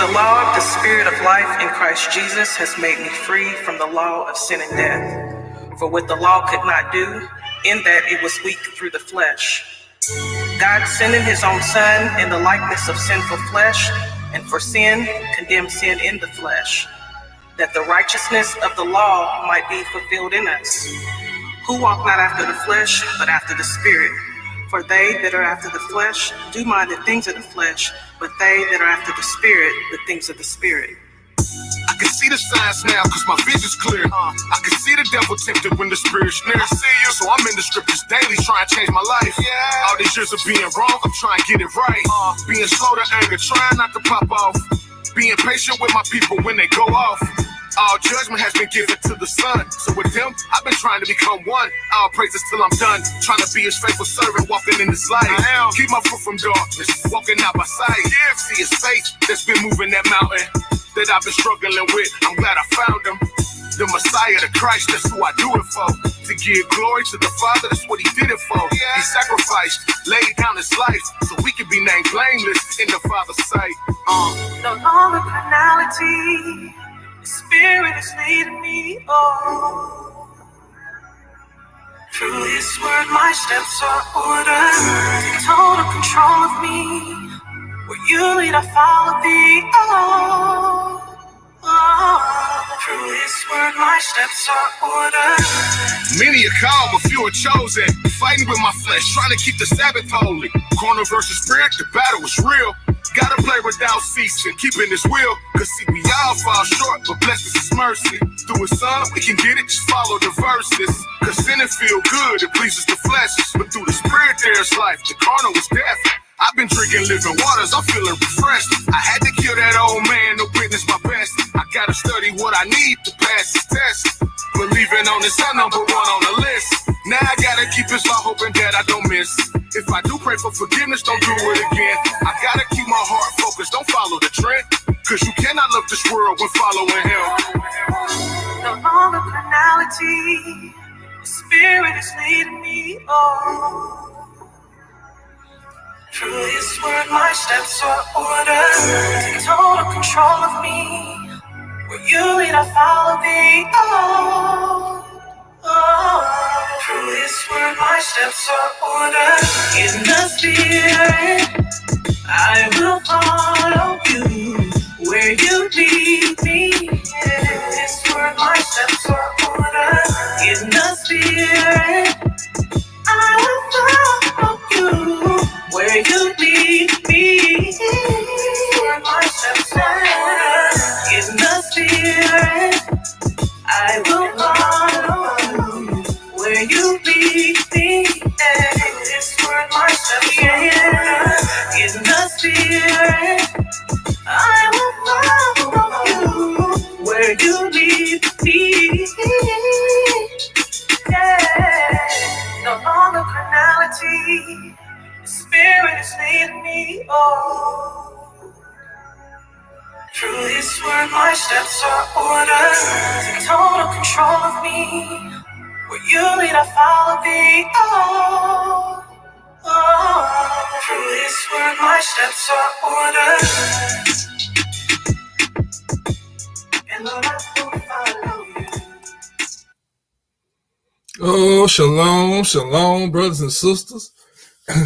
the law of the Spirit of life in Christ Jesus has made me free from the law of sin and death. For what the law could not do, in that it was weak through the flesh, God sending his own Son in the likeness of sinful flesh, and for sin, condemned sin in the flesh, that the righteousness of the law might be fulfilled in us, who walk not after the flesh, but after the Spirit. For they that are after the flesh do mind the things of the flesh, but they that are after the Spirit, the things of the Spirit. I can see the signs now, cause my vision's clear. I can see the devil tempted when the spirit's near. I see you, so I'm in the scriptures daily trying to change my life. All these years of being wrong, I'm trying to get it right. Being slow to anger, trying not to pop off. Being patient with my people when they go off. All judgment has been given to the Son. So with him, I've been trying to become one. All praises till I'm done. Trying to be his faithful servant, walking in his light. Keep my foot from darkness, walking out by sight. See his faith that's been moving that mountain that I've been struggling with. I'm glad I found him. The Messiah, the Christ, that's who I do it for. To give glory to the Father, that's what he did it for. He sacrificed, laid down his life, so we can be named blameless in the Father's sight. No longer carnality, the Spirit is leading me on. Through his word, my steps are ordered. Take total control of me. Where you lead, I follow thee. Through his word, my steps are ordered. Many are called, but few are chosen. Fighting with my flesh, trying to keep the Sabbath holy. Corner versus spirit, the battle is real. Gotta play without ceasing, keeping his will. Cause see, we all fall short, but blessed is his mercy. Through his son, we can get it, just follow the verses. Cause sinning feel good, it pleases the flesh. But through the spirit there is life, the carnal is death. I've been drinking living waters, I'm feeling refreshed. I had to kill that old man to witness my best. I gotta study what I need to pass this test. Believing on this, I'm number one on the list. Now I gotta keep his law, hoping that I don't miss. If I do pray for forgiveness, don't do it again. I gotta keep my heart focused, don't follow the trend. Cause you cannot love this world when following him. No longer carnality, the Spirit is leading me on. Through his word, my steps are ordered. Take total control of me. Where you lead, I follow thee. Through his word, my steps are ordered. In the Spirit, I will follow you. Where you lead me. Through his word, my steps are ordered. In the Spirit, I will follow you. Where you lead me, where my steps are ordered. In the Spirit, I will follow you. Where you lead me, is where my steps are ordered. In the Spirit, I will follow you. Where you lead me, no longer carnality. Spirit is leading me on. Through his word, my steps are ordered. Take total control of me. Where you lead, I follow thee. Through his word, my steps are ordered. And Lord, I will follow you. Oh, shalom, shalom, brothers and sisters.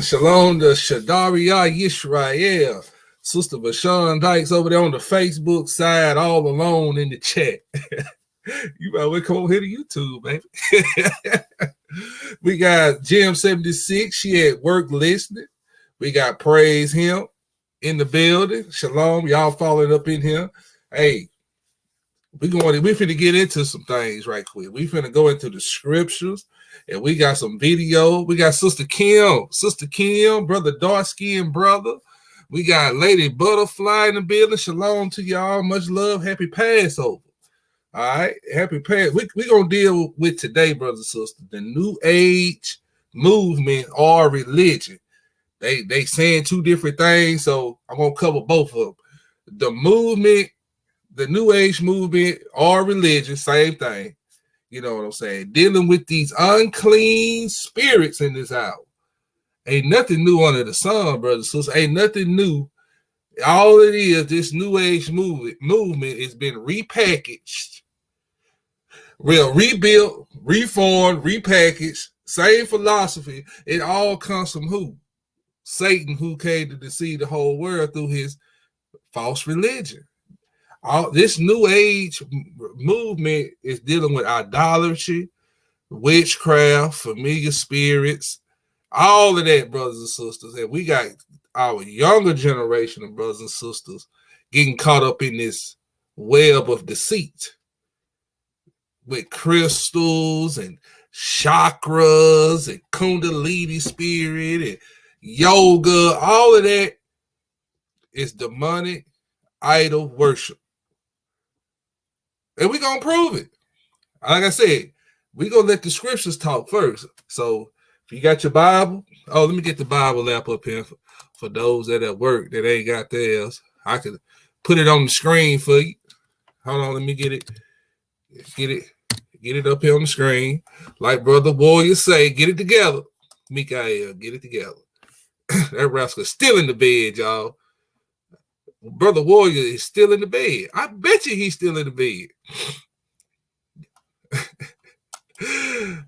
Shalom to Shadaria Yisrael. Sister Bashan Dykes over there on the Facebook side, all alone in the chat. You might well come over here to YouTube, baby. We got Jim 76. She at work listening. We got Praise Him in the building. Shalom, y'all following up in here. Hey, we finna get into some things right quick. We finna go into the scriptures. And we got some video. We got Sister Kim, Brother Dark Skin Brother. We got Lady Butterfly in the building. Shalom to y'all. Much love. Happy Passover. All right. Happy Passover. We're going to deal with today, brothers and sisters, the New Age movement or religion. They saying two different things, so I'm going to cover both of them. The movement, the New Age movement or religion, same thing. You know what I'm saying? Dealing with these unclean spirits in this hour. Ain't nothing new under the sun, brothers and sisters. Ain't nothing new All it is, this new age movement has been repackaged, rebuilt, reformed, repackaged, same philosophy. It all comes from who? Satan, who came to deceive the whole world through his false religion. All this new age movement is dealing with idolatry, witchcraft, familiar spirits, all of that, brothers and sisters. And we got our younger generation of brothers and sisters getting caught up in this web of deceit with crystals and chakras and kundalini spirit and yoga. All of that is demonic idol worship. And we're going to prove it. Like I said, we're going to let the scriptures talk first. So if you got your Bible, let me get the Bible app up here for those that at work that ain't got theirs. I could put it on the screen for you. Hold on, let me get it up here on the screen. Like Brother Warrior say, get it together. Mikael, get it together. That rascal still in the bed, y'all. Brother Warrior is still in the bed. I bet you he's still in the bed.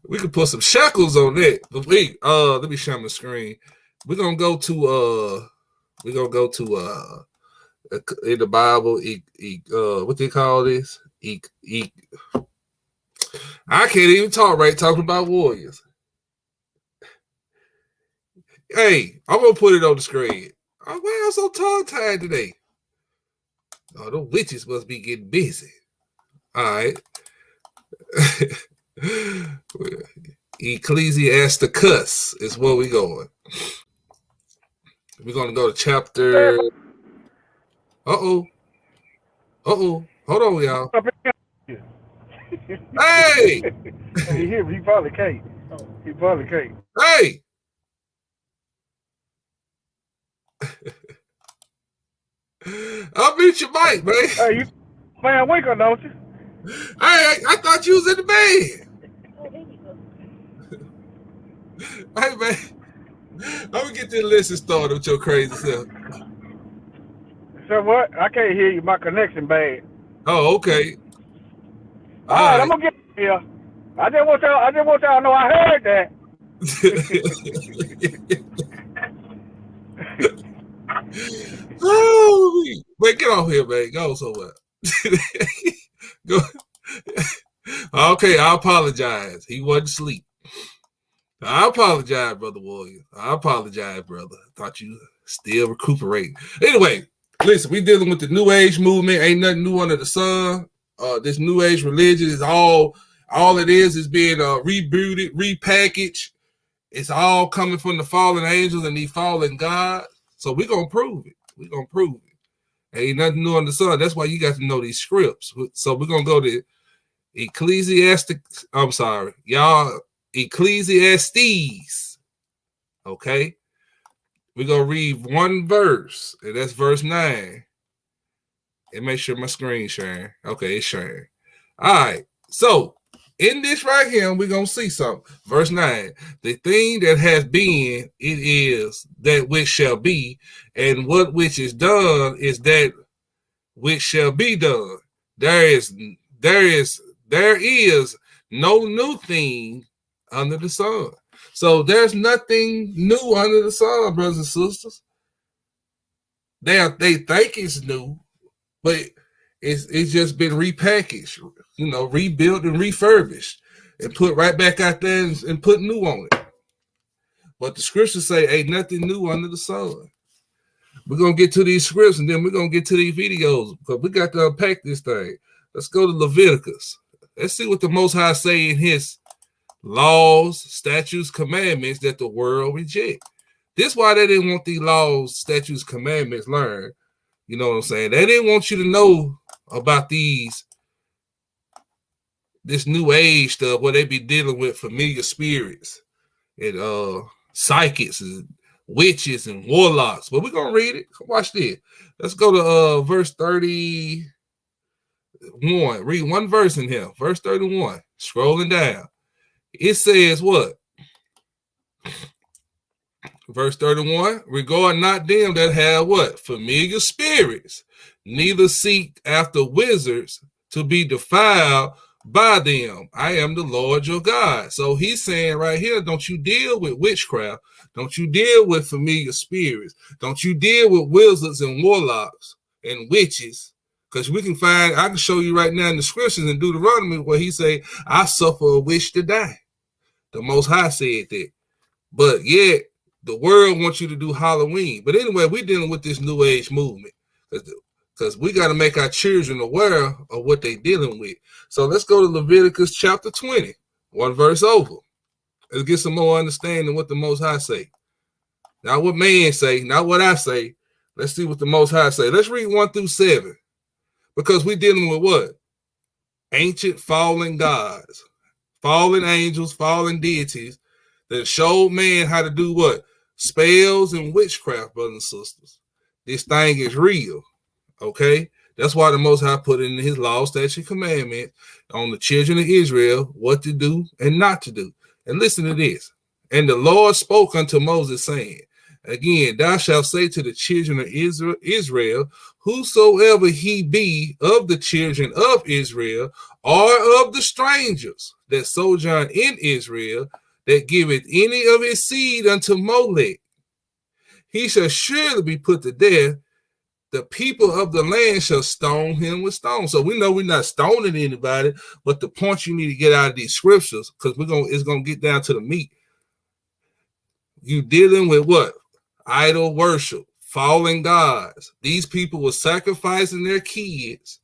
We could put some shackles on that. But wait, let me share my screen. We're gonna go to in the Bible, what they call this? I can't even talk right talking about warriors. Hey, I'm gonna put it on the screen. Oh, why I'm so tongue-tied today? Oh, the witches must be getting busy. All right. Ecclesiastes is where we going. We're gonna go to chapter. Hold on, y'all. Hey! He here, he probably can't. Hey! I'll mute your mic, man. Hey, you man, wake up, don't you? Hey, I thought you was in the bed. Hey, man. I'm gonna get this lesson started with your crazy self. So what? I can't hear you. My connection bad. Oh, okay. All right, I'm gonna get here. I just want y'all to know I heard that. Oh, man, get off here, man. Go somewhere. Go. Okay, I apologize. He wasn't asleep. I apologize, Brother Warrior. I apologize, brother. I thought you still recuperating. Anyway, listen, we dealing with the New Age movement. Ain't nothing new under the sun. This New Age religion is all it is being rebooted, repackaged. It's all coming from the fallen angels and these fallen gods. So we're going to prove it. Ain't nothing new under the sun. That's why you got to know these scripts. So we're going to go to Ecclesiastes. I'm sorry, y'all. Ecclesiastes. Okay. We're going to read one verse, and that's verse 9. And make sure my screen's sharing. Okay, it's sharing. All right. So in this right here, we're going to see something. Verse 9. The thing that has been, it is that which shall be, and what which is done is that which shall be done. There is no new thing under the sun. So there's nothing new under the sun, brothers and sisters. They think it's new, but it's just been repackaged, rebuilt and refurbished and put right back out there and put new on it. But the scriptures say ain't nothing new under the sun. We're going to get to these scripts and then we're going to get to these videos because we got to unpack this thing. Let's go to Leviticus. Let's see what the Most High say in his laws, statutes, commandments that the world reject. This is why they didn't want these laws, statutes, commandments learned. You know what I'm saying? They didn't want you to know about this new age stuff where they be dealing with familiar spirits and psychics and witches and warlocks. But we're going to read it. Watch this. Let's go to verse 31. Read one verse in here. Verse 31. Scrolling down. It says what? Verse 31, regard not them that have what? Familiar spirits, neither seek after wizards to be defiled by them. I am the Lord your God. So he's saying right here, don't you deal with witchcraft. Don't you deal with familiar spirits. Don't you deal with wizards and warlocks and witches. Because we can find, I can show you right now in the scriptures in Deuteronomy where he say, I suffer a wish to die. The Most High said that. But yet, the world wants you to do Halloween. But anyway, we're dealing with this New Age movement. Because we got to make our children aware of what they're dealing with. So let's go to Leviticus chapter 20, one verse over. Let's get some more understanding of what the Most High say. Not what man say, not what I say. Let's see what the Most High say. Let's read 1 through 7. Because we're dealing with what? Ancient fallen gods, fallen angels, fallen deities that showed man how to do what? Spells and witchcraft, brothers and sisters. This thing is real, okay? That's why the Most High put in his law, statute, commandment on the children of Israel what to do and not to do. And listen to this. And the Lord spoke unto Moses, saying, again, thou shalt say to the children of Israel, whosoever he be of the children of Israel, or of the strangers that sojourn in Israel, that giveth any of his seed unto Molech, he shall surely be put to death. The people of the land shall stone him with stones. So we know we're not stoning anybody, but the point you need to get out of these scriptures, because it's gonna get down to the meat. You dealing with what? Idol worship, fallen gods. These people were sacrificing their kids,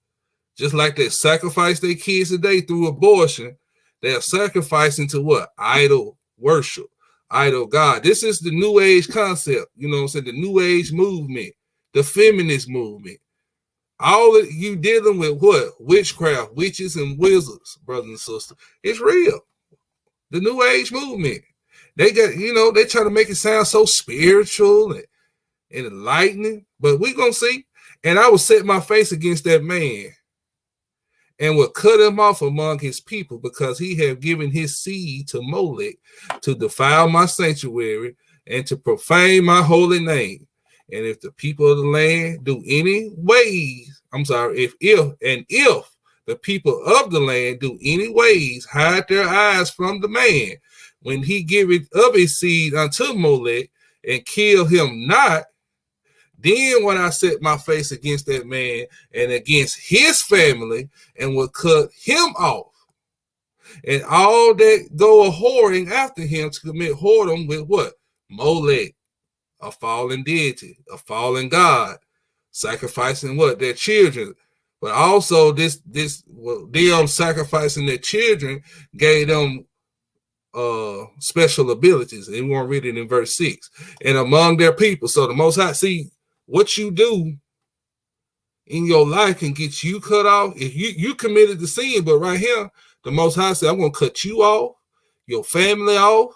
just like they sacrifice their kids today through abortion. They are sacrificing to what? Idol worship, idol God. This is the New Age concept, you know what I'm saying? The New Age movement, the feminist movement. All of you dealing with what? Witchcraft, witches and wizards, brothers and sisters. It's real. The New Age movement. They got, they try to make it sound so spiritual and enlightening, but we're going to see. And I will set my face against that man and will cut him off among his people, because he have given his seed to Molech to defile my sanctuary and to profane my holy name. And if the people of the land do any ways, if the people of the land do any ways hide their eyes from the man, when he giveth of his seed unto Molech, and kill him not, then when I set my face against that man and against his family, and will cut him off, and all that go a whoring after him to commit whoredom with what? Molech, a fallen deity, a fallen god, sacrificing what? Their children. But also them sacrificing their children gave them special abilities. And we won't read it in verse 6. And among their people. So the Most High, see, what you do in your life can get you cut off. If you committed the sin, but right here, the Most High said, I'm going to cut you off, your family off,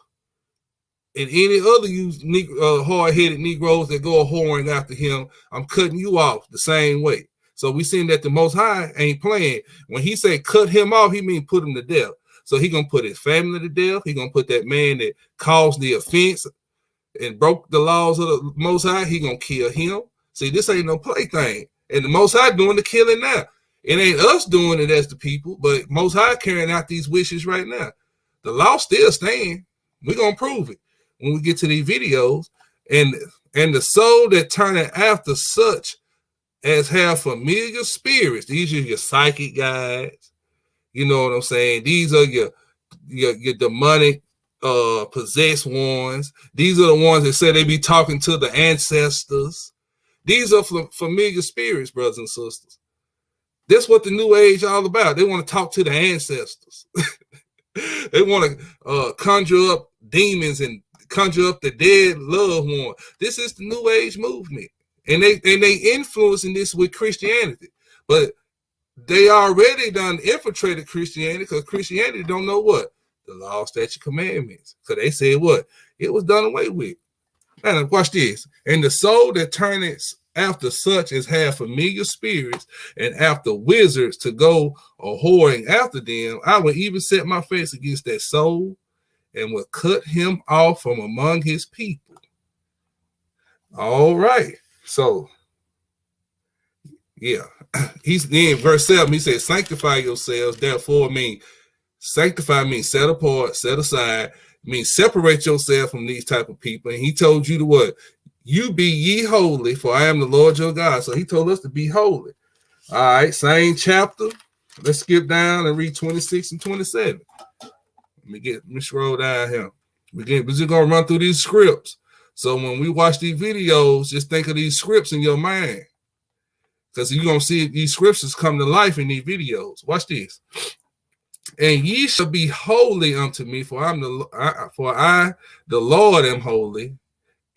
and any other hard-headed Negroes that go a whoring after him, I'm cutting you off the same way. So we seen that the Most High ain't playing. When he say cut him off, he mean put him to death. So he going to put his family to death. He going to put that man that caused the offense and broke the laws of the Most High, he going to kill him. See, this ain't no plaything. And the Most High doing the killing now. It ain't us doing it as the people, but Most High carrying out these wishes right now. The law still stands. We're going to prove it when we get to these videos. And the soul that turneth after such as have familiar spirits. These are your psychic guides. You know what I'm saying? These are your demonic possessed ones. These are the ones that say they be talking to the ancestors. These are familiar spirits, brothers and sisters. That's what the New Age all about. They want to talk to the ancestors. They want to conjure up demons and conjure up the dead loved one. This is the New Age movement, and they influencing this with Christianity, but they already done infiltrated Christianity, because Christianity don't know what? The law, statute, commandments. Because they said what? It was done away with. And watch this. And the soul that turneth after such as have familiar spirits and after wizards to go a whoring after them, I will even set my face against that soul and will cut him off from among his people. All right. So, yeah. He's in verse 7. He says, sanctify yourselves, therefore, sanctify means set apart, set aside, means separate yourself from these type of people. And he told you to what? You be ye holy, for I am the Lord your God. So he told us to be holy. All right, same chapter. Let's skip down and read 26 and 27. Let me scroll down here. We're just gonna run through these scripts. So when we watch these videos, just think of these scripts in your mind. Because you're gonna see these scriptures come to life in these videos. Watch this. And ye shall be holy unto me, for I, the Lord, am holy,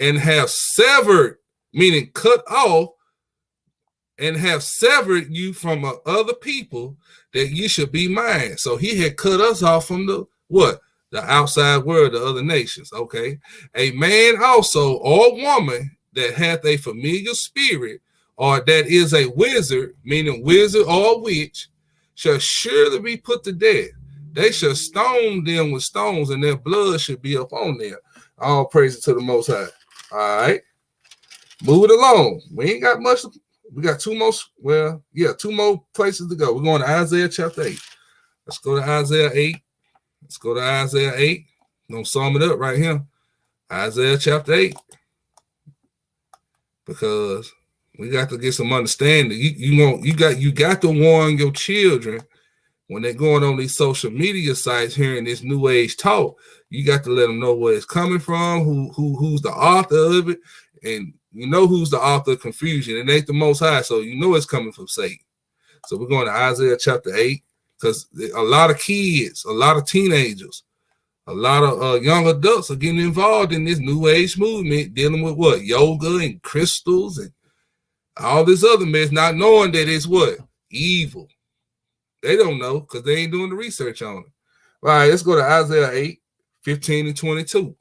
and have severed, meaning cut off, and have severed you from other people, that you should be mine. So he had cut us off from the what? The outside world, the other nations. Okay. A man also or woman that hath a familiar spirit, or that is a wizard, meaning wizard or witch, shall surely be put to death. They shall stone them with stones, and their blood should be upon them. All praises to the Most High. All right. Move it along. We ain't got much. We got two more places to go. We're going to Isaiah chapter 8. Let's go to Isaiah 8. Let's go to Isaiah 8. I'm going to sum it up right here. Isaiah chapter 8. Because we got to get some understanding. You got to warn your children when they're going on these social media sites hearing this new age talk. You got to let them know where it's coming from, who's the author of it, and you know who's the author of confusion. It ain't the Most High, so you know it's coming from Satan. So we're going to Isaiah chapter 8, because a lot of kids, a lot of teenagers, a lot of young adults are getting involved in this new age movement, dealing with what? Yoga and crystals and all this other mess, not knowing that it's what? Evil. They don't know because they ain't doing the research on it. All right, let's go to Isaiah 8, 15 and 22.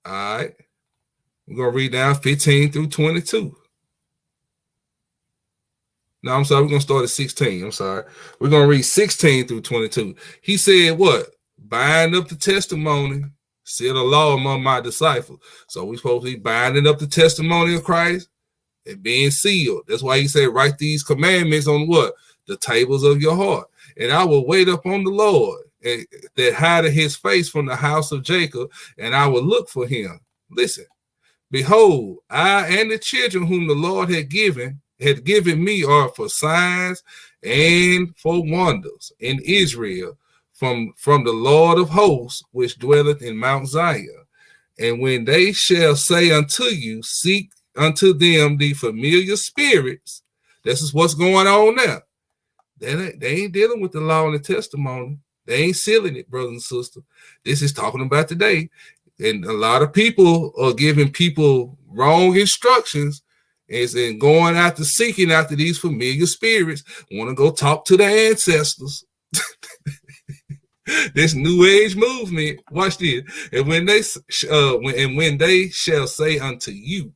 All right. We're going to read down 15 through 22. No, I'm sorry. We're going to start at 16. I'm sorry. We're going to read 16 through 22. He said what? Bind up the testimony, seal the law among my disciples. So we're supposed to be binding up the testimony of Christ and being sealed. That's why he said, write these commandments on what? The tables of your heart. And I will wait upon the Lord that hideth his face from the house of Jacob, and I will look for him. Listen. Behold, I and the children whom the Lord had given me are for signs and for wonders in Israel from the Lord of hosts, which dwelleth in Mount Zion. And when they shall say unto you, seek unto them the familiar spirits. This is what's going on now. They ain't dealing with the law and the testimony. They ain't sealing it, brothers and sisters. This is talking about today. And a lot of people are giving people wrong instructions and going after seeking after these familiar spirits, want to go talk to the ancestors. This new age movement, watch this. And when they shall say unto you,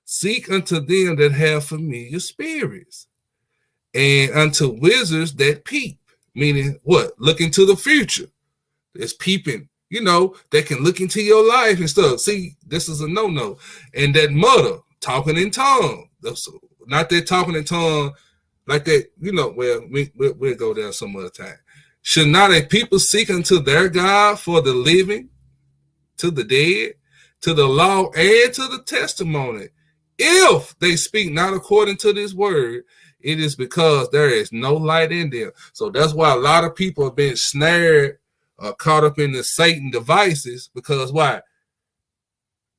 seek unto them that have familiar spirits, and unto wizards that peep, meaning what? Look into the future. It's peeping. You know, they can look into your life and stuff. See, this is a no-no. And that mutter, talking in tongue. Not that talking in tongue like that, you know, well, we'll go there some other time. Should not a people seek unto their God for the living, to the dead, to the law, and to the testimony? If they speak not according to this word, it is because there is no light in them. So that's why a lot of people have been snared, caught up in the Satan devices, because why?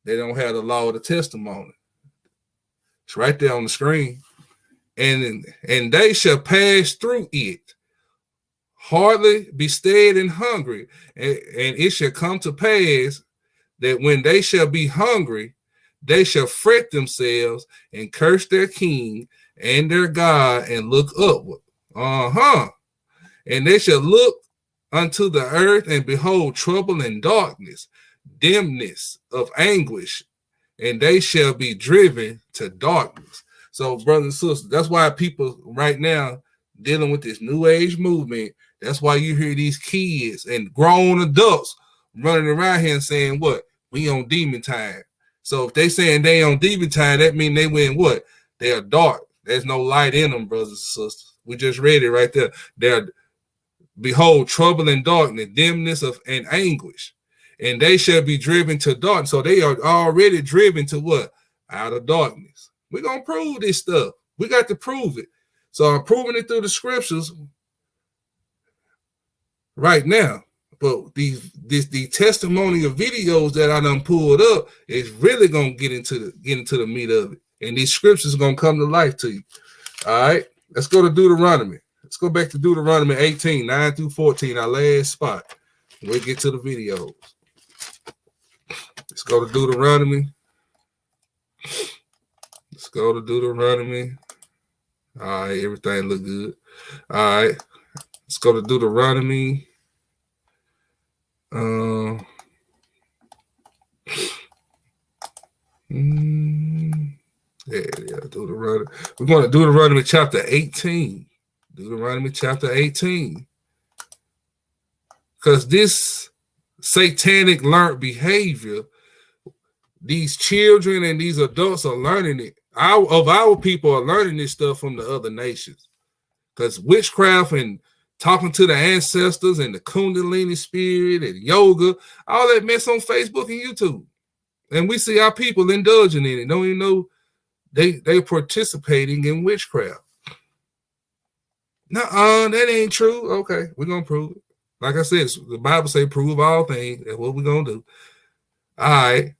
They don't have the law of the testimony. It's right there on the screen. And they shall pass through it, hardly be stead and hungry. And it shall come to pass that when they shall be hungry, they shall fret themselves and curse their king and their God and look upward. And they shall look unto the earth and behold trouble and darkness, dimness of anguish, and they shall be driven to darkness. So, brothers and sisters, that's why people right now dealing with this new age movement. That's why you hear these kids and grown adults running around here and saying, what? We on demon time. So if they saying they on demon time, that mean they win what? They are dark. There's no light in them, brothers and sisters. We just read it right there. They're, behold, trouble and darkness, dimness of and anguish, and they shall be driven to darkness. So they are already driven to what? Out of darkness. We're going to prove this stuff. We got to prove it. So I'm proving it through the scriptures right now. But the testimonial videos that I done pulled up is really gonna get into the meat of it, and these scriptures are gonna come to life to you. All right, let's go to Deuteronomy. Let's go back to Deuteronomy 18, 9 through 14, our last spot. We'll get to the videos. Let's go to Deuteronomy. Let's go to Deuteronomy. All right, everything look good. All right, let's go to Deuteronomy. Yeah, Deuteronomy. We're going to Deuteronomy chapter 18. Deuteronomy chapter 18. Because this satanic learned behavior, these children and these adults are learning it. Our people are learning this stuff from the other nations. Because witchcraft and talking to the ancestors and the Kundalini spirit and yoga, all that mess on Facebook and YouTube. And we see our people indulging in it. Don't even know they participating in witchcraft. No, that ain't true. Okay, we're going to prove it. Like I said, the Bible say prove all things. That's what we're going to do. All right.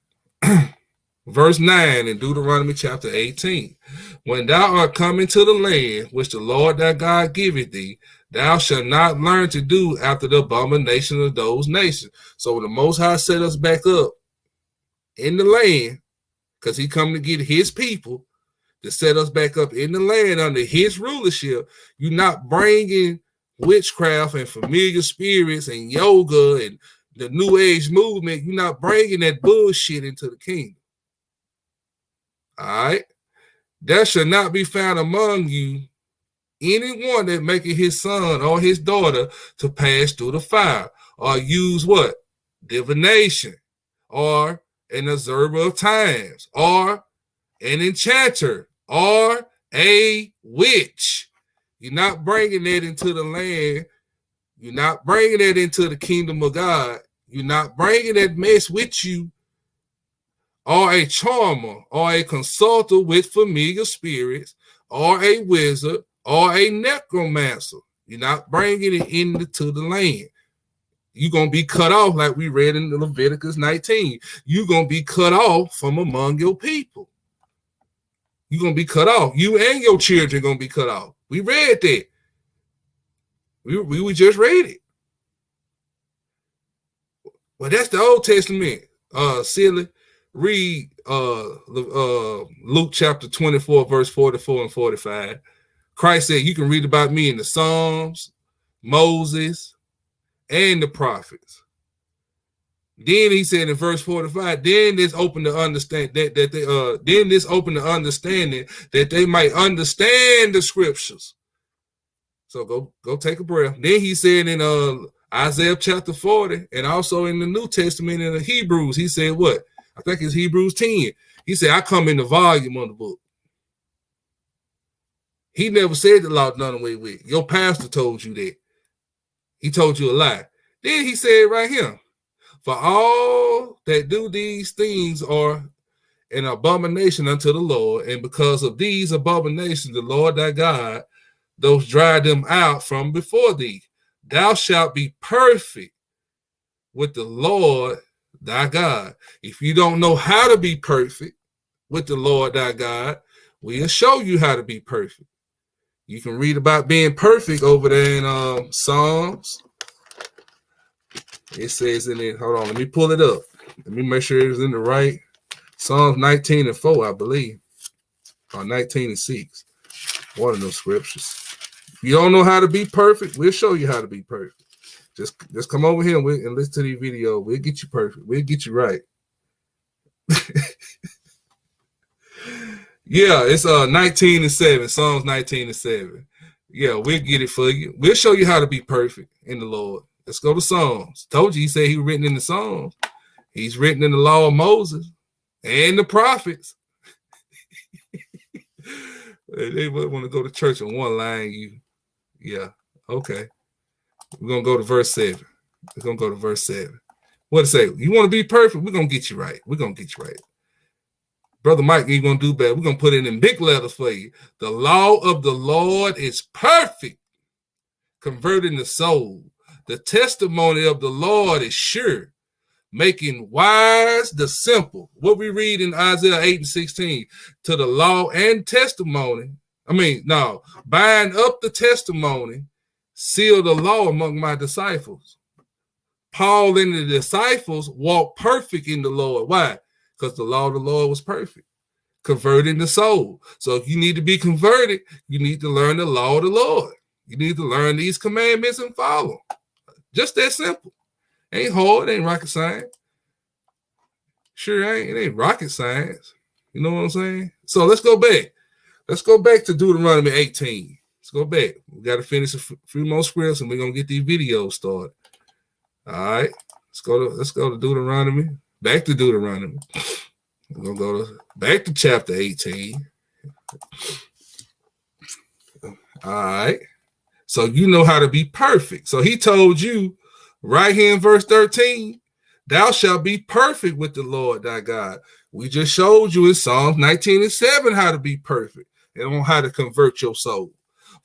Verse 9 in Deuteronomy chapter 18. When thou art coming to the land which the Lord thy God giveth thee, thou shalt not learn to do after the abomination of those nations. So when the Most High set us back up in the land, because he come to get his people to set us back up in the land under his rulership, you're not bringing witchcraft and familiar spirits and yoga and the New Age movement. You're not bringing that bullshit into the kingdom. All right? There shall not be found among you anyone that maketh his son or his daughter to pass through the fire, or use what? Divination, or an observer of times, or an enchanter, or a witch. You're not bringing that into the land. You're not bringing that into the kingdom of God. You're not bringing that mess with you, or a charmer, or a consultant with familiar spirits, or a wizard, or a necromancer. You're not bringing it into the land. You're going to be cut off, like we read in Leviticus 19. You're going to be cut off from among your people. You're going to be cut off. You and your children are going to be cut off. We read that. We just read it. Well, that's the Old Testament. Silly. Read Luke chapter 24, verse 44 and 45. Christ said, you can read about me in the Psalms, Moses, and the prophets. Then he said in verse 45, then this opened the understanding that they might understand the scriptures. So go take a breath. Then he said in Isaiah chapter 40, and also in the New Testament in the Hebrews, he said what? I think it's Hebrews 10. He said, I come in the volume of the book. He never said the law done away with. Your pastor told you that. He told you a lie. Then he said right here, for all that do these things are an abomination unto the Lord, and because of these abominations, the Lord thy God doth drive them out from before thee. Thou shalt be perfect with the Lord thy God. If you don't know how to be perfect with the Lord thy God, we'll show you how to be perfect. You can read about being perfect over there in Psalms. It says in it, hold on, let me pull it up. Let me make sure it's in the right. Psalms 19 and 4, I believe. Or 19 and 6. One of those scriptures. If you don't know how to be perfect, we'll show you how to be perfect. Just come over here and listen to the video. We'll get you perfect. We'll get you right. Yeah, it's 19 and 7. Psalms 19 and 7. Yeah, we'll get it for you. We'll show you how to be perfect in the Lord. Let's go to Psalms. Told you he said he was written in the Psalms. He's written in the law of Moses. and the prophets. They would want to go to church on one line. Yeah, okay. We're going to go to verse 7. We're going to go to verse 7. What it say? You want to be perfect? We're going to get you right. We're going to get you right. Brother Mike ain't going to do bad. We're going to put it in big letters for you. The law of the Lord is perfect, converting the soul. The testimony of the Lord is sure, making wise the simple. What we read in Isaiah 8:16, to the law and testimony. Bind up the testimony, seal the law among my disciples. Paul and the disciples walked perfect in the Lord. Why? Because the law of the Lord was perfect, converting the soul. So if you need to be converted, you need to learn the law of the Lord. You need to learn these commandments and follow. Just that simple. Ain't hard, ain't rocket science. Sure ain't. It ain't rocket science. You know what I'm saying? So let's go back. Let's go back to Deuteronomy 18. Let's go back. We got to finish a few more scripts and we're going to get these videos started. All right. Let's go to Deuteronomy. Back to Deuteronomy. We're going to go back to chapter 18. All right. So you know how to be perfect. So he told you right here in verse 13, thou shalt be perfect with the Lord thy God. We just showed you in Psalms 19:7 how to be perfect and on how to convert your soul.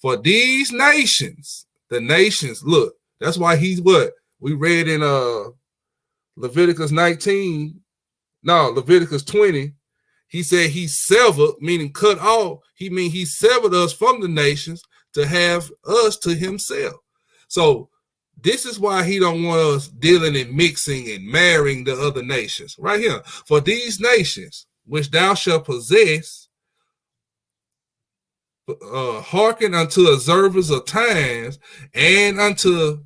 For these nations, the nations, look, that's why he's what? We read in Leviticus 20. He said he severed, meaning cut off. He severed us from the nations to have us to himself. So this is why he don't want us dealing and mixing and marrying the other nations. Right here. For these nations, which thou shalt possess, hearken unto observers of times and unto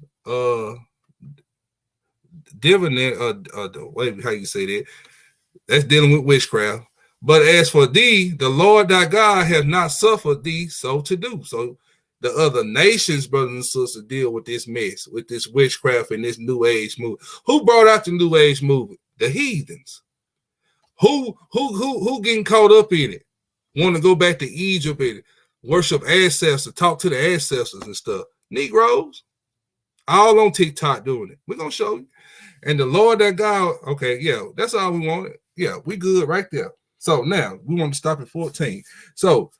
divination. How you say that? That's dealing with witchcraft. But as for thee, the Lord thy God hath not suffered thee so to do. So the other nations, brothers and sisters, deal with this mess, with this witchcraft and this New Age movement. Who brought out the New Age movement? The heathens. Who getting caught up in it? Want to go back to Egypt and worship ancestors, talk to the ancestors and stuff. Negroes, all on TikTok doing it. We're gonna show you. And the Lord that God, okay, yeah, that's all we wanted. Yeah, we good right there. So now we want to stop at 14. So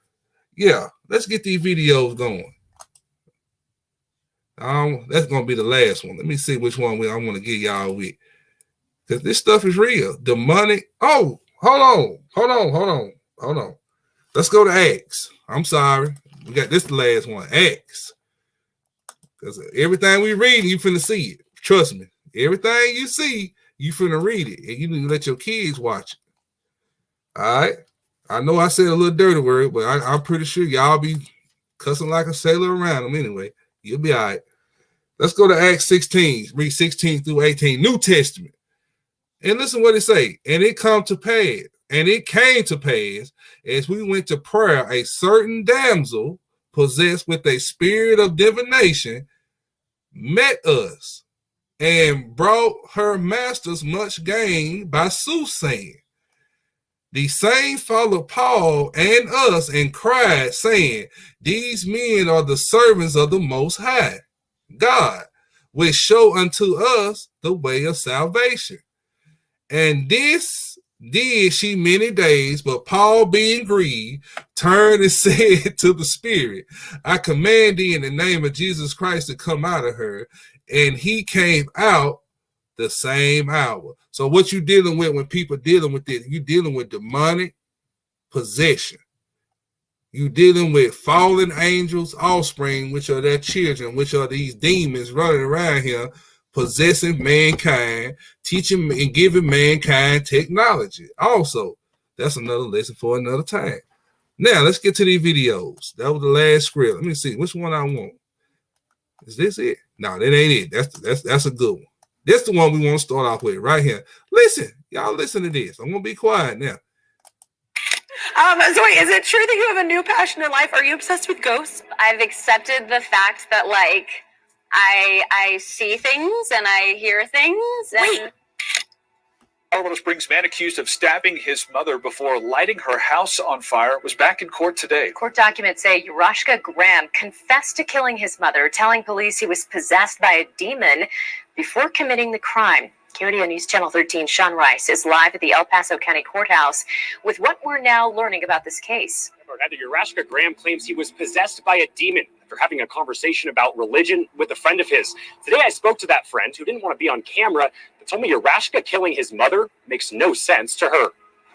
yeah, let's get these videos going. That's gonna be the last one. Let me see which one I want to get y'all with. Because this stuff is real. The money. Oh, hold on. Let's go to Acts. I'm sorry. We got this the last one. Acts. Because everything we read, you finna see it. Trust me. Everything you see, you finna read it. And you need to let your kids watch it. All right. I know I said a little dirty word, but I'm pretty sure y'all be cussing like a sailor around them anyway. You'll be all right. Let's go to Acts 16. Read 16 through 18. New Testament. And listen what it say. And it came to pass, as we went to prayer, a certain damsel possessed with a spirit of divination met us and brought her masters much gain by soothsaying. The same followed Paul and us and cried, saying, these men are the servants of the Most High God, which show unto us the way of salvation. And this did she many days, but Paul, being grieved, turned and said to the spirit, I command thee in the name of Jesus Christ to come out of her. And he came out the same hour. So what you dealing with when people dealing with this, you dealing with demonic possession. You dealing with fallen angels, offspring, which are their children, which are these demons running around here, possessing mankind, teaching and giving mankind technology. Also, that's another lesson for another time. Now, let's get to these videos. That was the last script. Let me see which one I want. Is this it? No, that ain't it. That's a good one. That's the one we want to start off with right here. Listen, y'all listen to this. I'm going to be quiet now. So wait, is it true that you have a new passion in life? Are you obsessed with ghosts? I've accepted the fact that, like, I see things and I hear things. And... Wait. Colorado Springs man accused of stabbing his mother before lighting her house on fire was back in court today. Court documents say Urashka Graham confessed to killing his mother, telling police he was possessed by a demon before committing the crime. KRDO News Channel 13 Sean Rice is live at the El Paso County Courthouse with what we're now learning about this case. Urashka Graham claims he was possessed by a demon after having a conversation about religion with a friend of his. Today I spoke to that friend who didn't want to be on camera, but told me Urashka killing his mother makes no sense to her.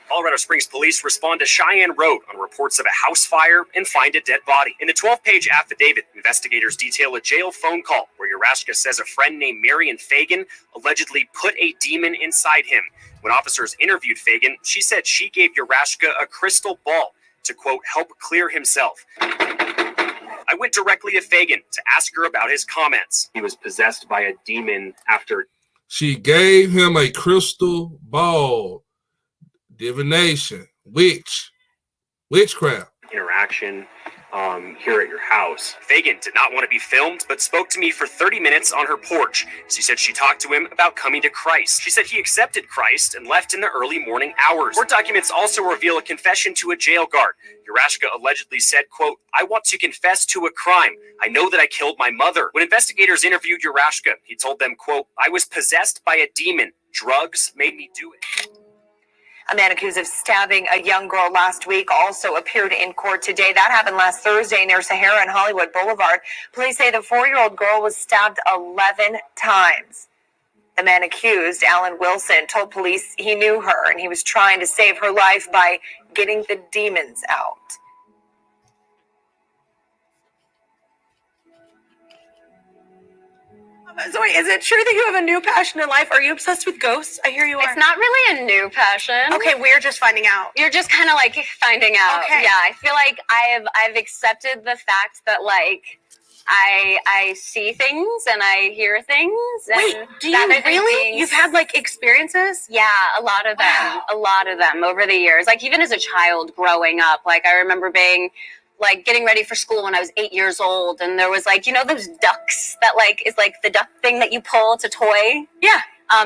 Colorado Springs police respond to Cheyenne Road on reports of a house fire and find a dead body. In the 12-page affidavit, investigators detail a jail phone call where Urashka says a friend named Marion Fagan allegedly put a demon inside him. When officers interviewed Fagan, she said she gave Urashka a crystal ball to, quote, help clear himself. I went directly to Fagan to ask her about his comments. He was possessed by a demon after... She gave him a crystal ball. Divination, witchcraft. Interaction here at your house. Fagan did not want to be filmed, but spoke to me for 30 minutes on her porch. She said she talked to him about coming to Christ. She said he accepted Christ and left in the early morning hours. Court documents also reveal a confession to a jail guard. Urashka allegedly said, quote, I want to confess to a crime. I know that I killed my mother. When investigators interviewed Urashka, he told them, quote, I was possessed by a demon. Drugs made me do it. A man accused of stabbing a young girl last week also appeared in court today. That happened last Thursday near Sahara and Hollywood Boulevard. Police say the 4-year-old girl was stabbed 11 times. The man accused, Alan Wilson, told police he knew her and he was trying to save her life by getting the demons out. So wait, is it true that you have a new passion in life? Are you obsessed with ghosts? I hear you are. It's not really a new passion. Okay, we're just finding out. You're just kind of like finding out. Okay. Yeah, I feel like I've accepted the fact that like I see things and I hear things. And wait, do you really? You've had like experiences? Yeah, a lot of them. Wow. A lot of them over the years. Like even as a child growing up, like I remember being like getting ready for school when I was 8 years old, and there was like, you know, those ducks that like is like the duck thing that you pull. It's a toy. Yeah.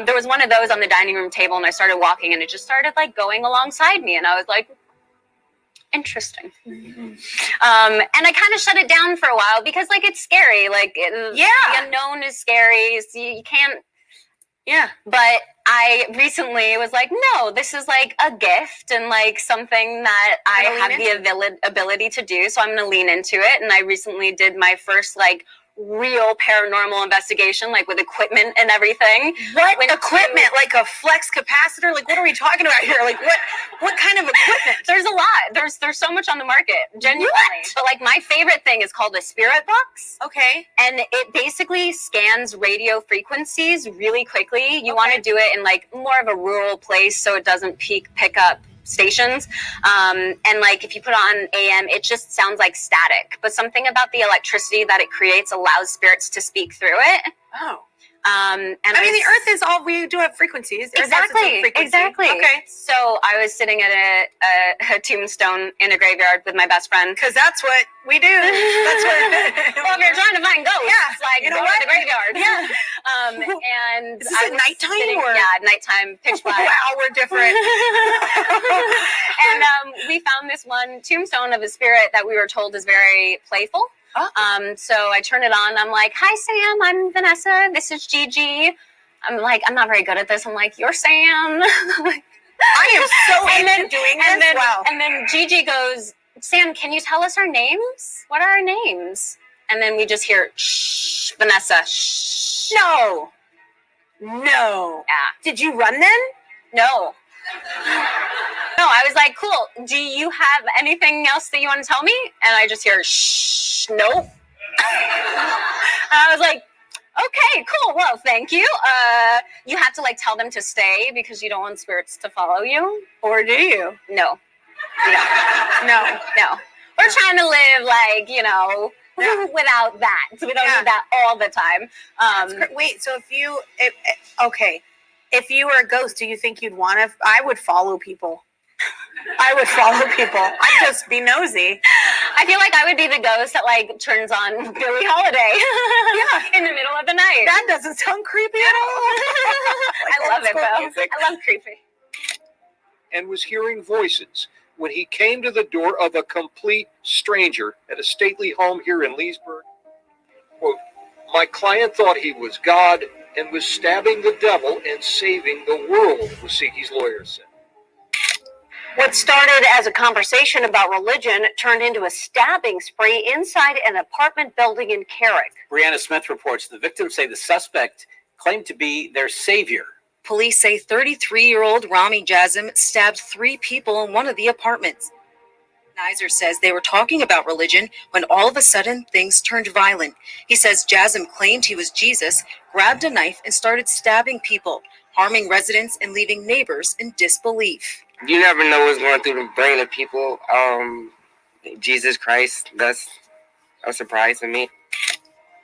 There was one of those on the dining room table, and I started walking, and it just started like going alongside me, and I was like, interesting. Mm-hmm. And I kind of shut it down for a while because like it's scary. Like the unknown is scary. So you can't. Yeah. But I recently was like, no, this is like a gift and like something that I have the ability to do. So I'm going to lean into it. And I recently did my first like real paranormal investigation, like with equipment and everything. What equipment? Like a flex capacitor? Like what are we talking about here? Like what kind of equipment? There's a lot. There's so much on the market, genuinely. What? But like my favorite thing is called a spirit box. Okay. And it basically scans radio frequencies really quickly. You want to do it in like more of a rural place so it doesn't pick up stations, and like if you put on AM, it just sounds like static, but something about the electricity that it creates allows spirits to speak through it. Oh. And I mean, the earth is all, we do have frequencies. Exactly. Okay. So I was sitting at a tombstone in a graveyard with my best friend. Because that's what we do. That's what. Well, if you're trying to find ghosts, like, you know go what? to the graveyard. Yeah. And is this at nighttime? Nighttime, pitch black. Wow, we're different. And we found this one tombstone of a spirit that we were told is very playful. Oh. So I turn it on. I'm like, hi, Sam. I'm Vanessa. This is Gigi. I'm like, I'm not very good at this. I'm like, you're Sam. I am so into doing this. Wow. And then Gigi goes, Sam, can you tell us our names? What are our names? And then we just hear, shh, Vanessa, shh. No. Yeah. Did you run then? No, I was like, cool. Do you have anything else that you want to tell me? And I just hear, shh, nope. And I was like, okay, cool. Well, thank you. You have to like tell them to stay because you don't want spirits to follow you. Or do you? No. No. We're trying to live like, you know, without that. So we don't need that all the time. Wait, so if you were a ghost, do you think you'd want to? I would follow people. I'd just be nosy. I feel like I would be the ghost that like turns on Billie Holiday. Yeah, in the middle of the night. That doesn't sound creepy at all. I love it though. Music. I love creepy. And was hearing voices when he came to the door of a complete stranger at a stately home here in Leesburg. Quote, my client thought he was God and was stabbing the devil and saving the world, Wasiki's lawyer said. What started as a conversation about religion turned into a stabbing spree inside an apartment building in Carrick. Brianna Smith reports the victims say the suspect claimed to be their savior. Police say 33-year-old Rami Jazim stabbed 3 people in one of the apartments. Nizer says they were talking about religion when all of a sudden things turned violent. He says Jazim claimed he was Jesus, grabbed a knife, and started stabbing people, harming residents and leaving neighbors in disbelief. You never know what's going through the brain of people. Jesus Christ, that's a surprise to me.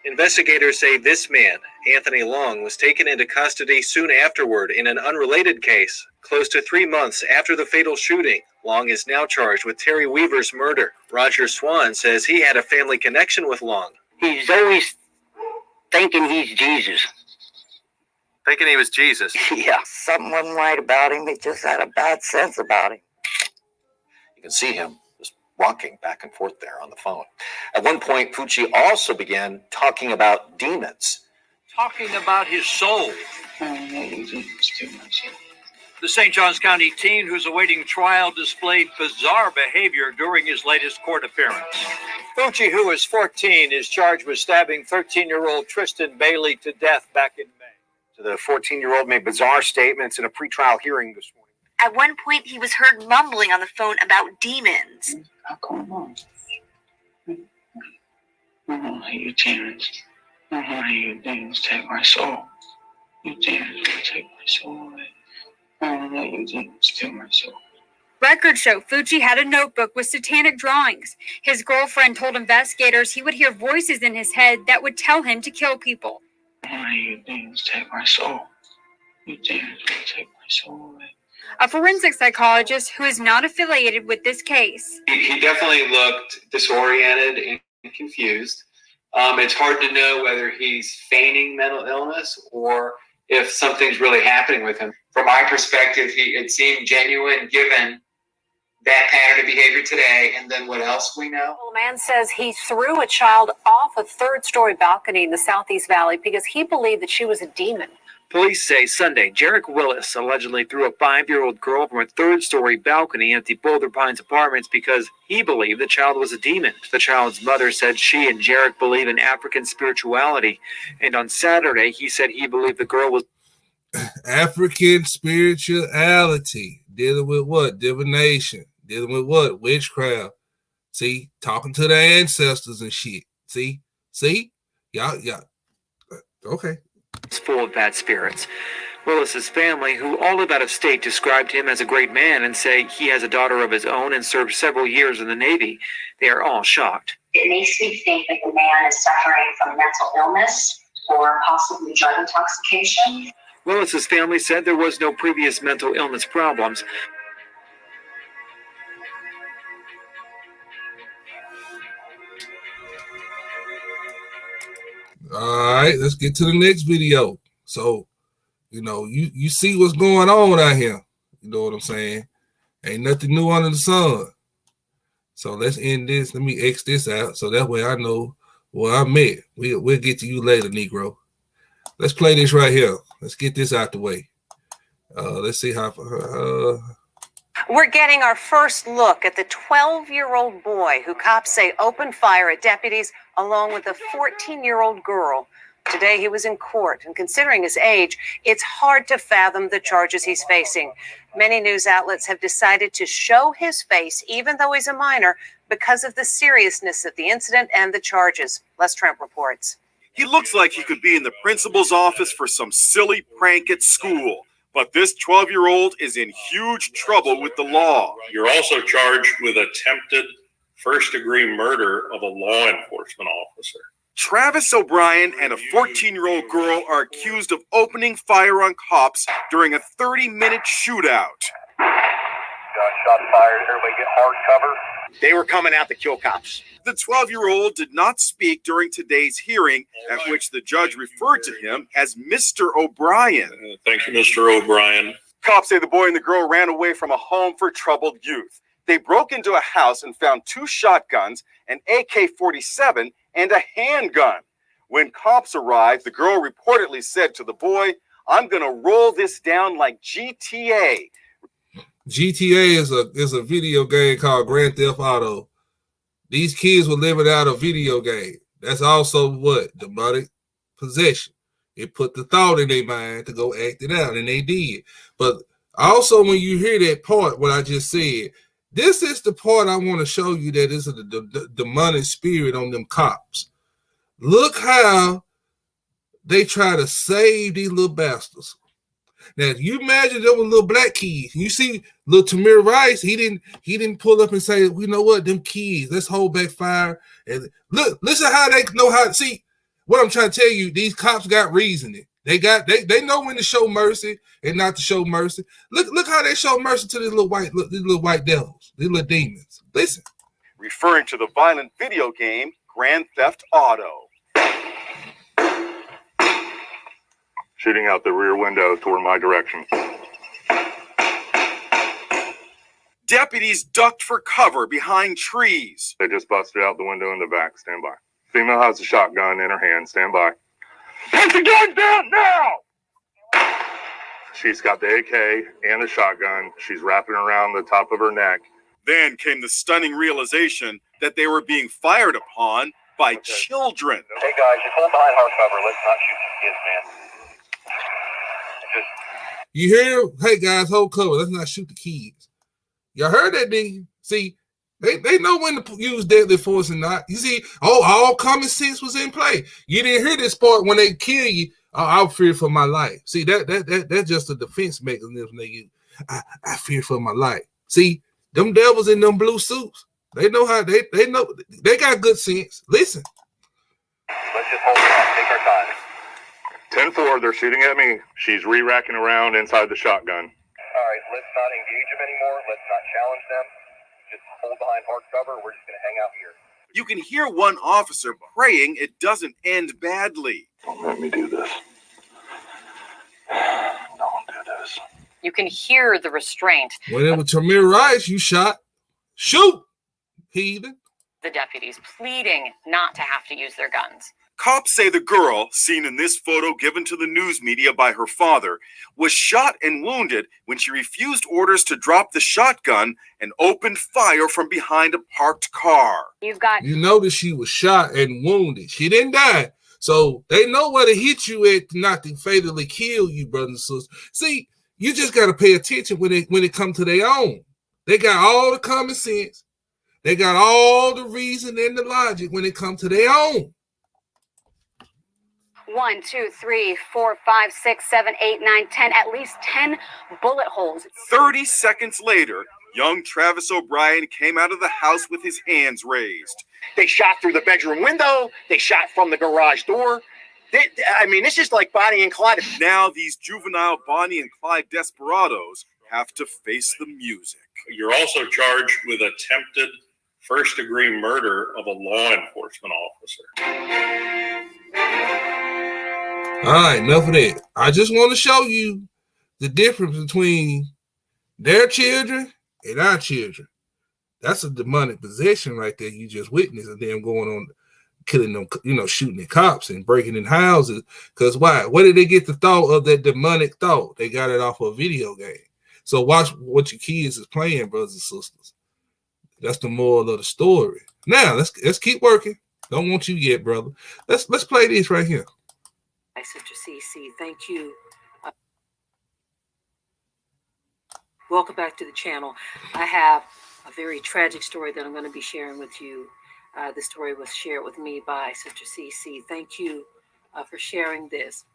Investigators say this man, Anthony Long, was taken into custody soon afterward in an unrelated case. Close to 3 months after the fatal shooting, Long is now charged with Terry Weaver's murder. Roger Swan says he had a family connection with Long. He's always thinking he's Jesus. Thinking he was Jesus. Yeah, something wasn't right about him. He just had a bad sense about him. You can see him just walking back and forth there on the phone. At one point, Pucci also began talking about demons. Talking about his soul. The St. Johns County teen who's awaiting trial displayed bizarre behavior during his latest court appearance. Pucci, who is 14, is charged with stabbing 13-year-old Tristan Bailey to death back in May. The 14-year-old made bizarre statements in a pretrial hearing this morning. At one point, he was heard mumbling on the phone about demons. You demons. You demons take my soul. You demons will take my soul away. You demons kill my soul. Records show Fucci had a notebook with satanic drawings. His girlfriend told investigators he would hear voices in his head that would tell him to kill people. You demons take my soul. You demons will take my soul away. A forensic psychologist who is not affiliated with this case. He definitely looked disoriented and confused. It's hard to know whether he's feigning mental illness or if something's really happening with him. From my perspective, it seemed genuine given that pattern of behavior today, and then what else we know? Well, a man says he threw a child off a third-story balcony in the Southeast Valley because he believed that she was a demon. Police say Sunday, Jarek Willis allegedly threw a 5-year-old girl from a third-story balcony at the Boulder Pines apartments because he believed the child was a demon. The child's mother said she and Jarek believe in African spirituality, and on Saturday, he said he believed the girl was African spirituality, dealing with what? Divination, dealing with what? Witchcraft. See, talking to the ancestors and shit. See, y'all, okay. It's full of bad spirits. Willis's family, who all live out of state, described him as a great man and say he has a daughter of his own and served several years in the Navy. They are all shocked. It makes me think that the man is suffering from mental illness or possibly drug intoxication. Willis's family said there was no previous mental illness problems. All right, let's get to the next video. So, you see what's going on out here. You know what I'm saying? Ain't nothing new under the sun. So let's end this. Let me X this out so that way I know where I'm at. We'll get to you later, Negro. Let's play this right here. Let's get this out the way. Let's see how. We're getting our first look at the 12-year-old boy who cops say opened fire at deputies along with a 14-year-old girl. Today he was in court, and considering his age, it's hard to fathom the charges he's facing. Many news outlets have decided to show his face, even though he's a minor, because of the seriousness of the incident and the charges. Les Trent reports. He looks like he could be in the principal's office for some silly prank at school. But this 12-year-old is in huge trouble with the law. You're also charged with attempted first-degree murder of a law enforcement officer. Travis O'Brien and a 14-year-old girl are accused of opening fire on cops during a 30-minute shootout. Shots fired. Everybody get hard cover. They were coming out to kill cops. The 12-year-old did not speak during today's hearing, at which the judge referred to him as Mr. O'Brien. Thank you, Mr. O'Brien. Cops say the boy and the girl ran away from a home for troubled youth. They broke into a house and found 2 shotguns, an AK-47, and a handgun. When cops arrived, the girl reportedly said to the boy, "I'm going to roll this down like GTA." GTA is a video game called Grand Theft Auto. These kids were living out a video game. That's also what? Demonic possession. It put the thought in their mind to go act it out, and they did. But also when you hear that part, what I just said, this is the part I want to show you that is the demonic spirit on them cops. Look how they try to save these little bastards. Now, if you imagine there were little black kids, you see little Tamir Rice, he didn't pull up and say, you know what, them kids, let's hold back fire. And look, listen how they know how to see. What I'm trying to tell you, these cops got reasoning. They know when to show mercy and not to show mercy. Look how they show mercy to these little white devils, these little demons. Listen. Referring to the violent video game Grand Theft Auto. Shooting out the rear window toward my direction. Deputies ducked for cover behind trees. They just busted out the window in the back. Stand by. Female has a shotgun in her hand. Stand by. Put the gun down now! She's got the AK and the shotgun. She's wrapping around the top of her neck. Then came the stunning realization that they were being fired upon by children. Hey guys, just hold behind hard cover. Let's not shoot these kids, man. You hear? Hey guys, hold cover. Let's not shoot the kids. Y'all heard that, didn't you? See, they know when to use deadly force and not. You see, all common sense was in play. You didn't hear this part when they kill you. I fear for my life. See, that's just a defense mechanism they use. I fear for my life. See, them devils in them blue suits. They know how they know they got good sense. Listen. Let's just hold on. Take our time. 10-4, they're shooting at me. She's re-racking around inside the shotgun. All right, let's not engage them anymore. Let's not challenge them. Just hold behind hard cover. We're just going to hang out here. You can hear one officer praying it doesn't end badly. Don't let me do this. Don't do this. You can hear the restraint. Whenever Tamir Rice, you shot. Shoot, heathen. The deputies pleading not to have to use their guns. Cops say the girl, seen in this photo given to the news media by her father, was shot and wounded when she refused orders to drop the shotgun and opened fire from behind a parked car. You notice she was shot and wounded. She didn't die. So they know where to hit you at not to fatally kill you, brothers and sisters. See, you just got to pay attention when it comes to their own. They got all the common sense. They got all the reason and the logic when it comes to their own. 1, 2, 3, 4, 5, 6, 7, 8, 9, 10, at least 10 bullet holes. 30 seconds later, young Travis O'Brien came out of the house with his hands raised. They shot through the bedroom window. They shot from the garage door. It's just like Bonnie and Clyde. Now these juvenile Bonnie and Clyde desperados have to face the music. You're also charged with attempted first-degree murder of a law enforcement officer. All right, enough of that. I just want to show you the difference between their children and our children. That's a demonic possession right there. You just witnessed them going on, killing them, shooting at cops and breaking in houses. Because why? Where did they get the thought of that demonic thought? They got it off of a video game. So watch what your kids is playing, brothers and sisters. That's the moral of the story. Now let's keep working. Don't want you yet, brother. Let's play this right here. Hi, Sister CC. Thank you. Welcome back to the channel. I have a very tragic story that I'm going to be sharing with you. This story was shared with me by Sister CC. Thank you for sharing this.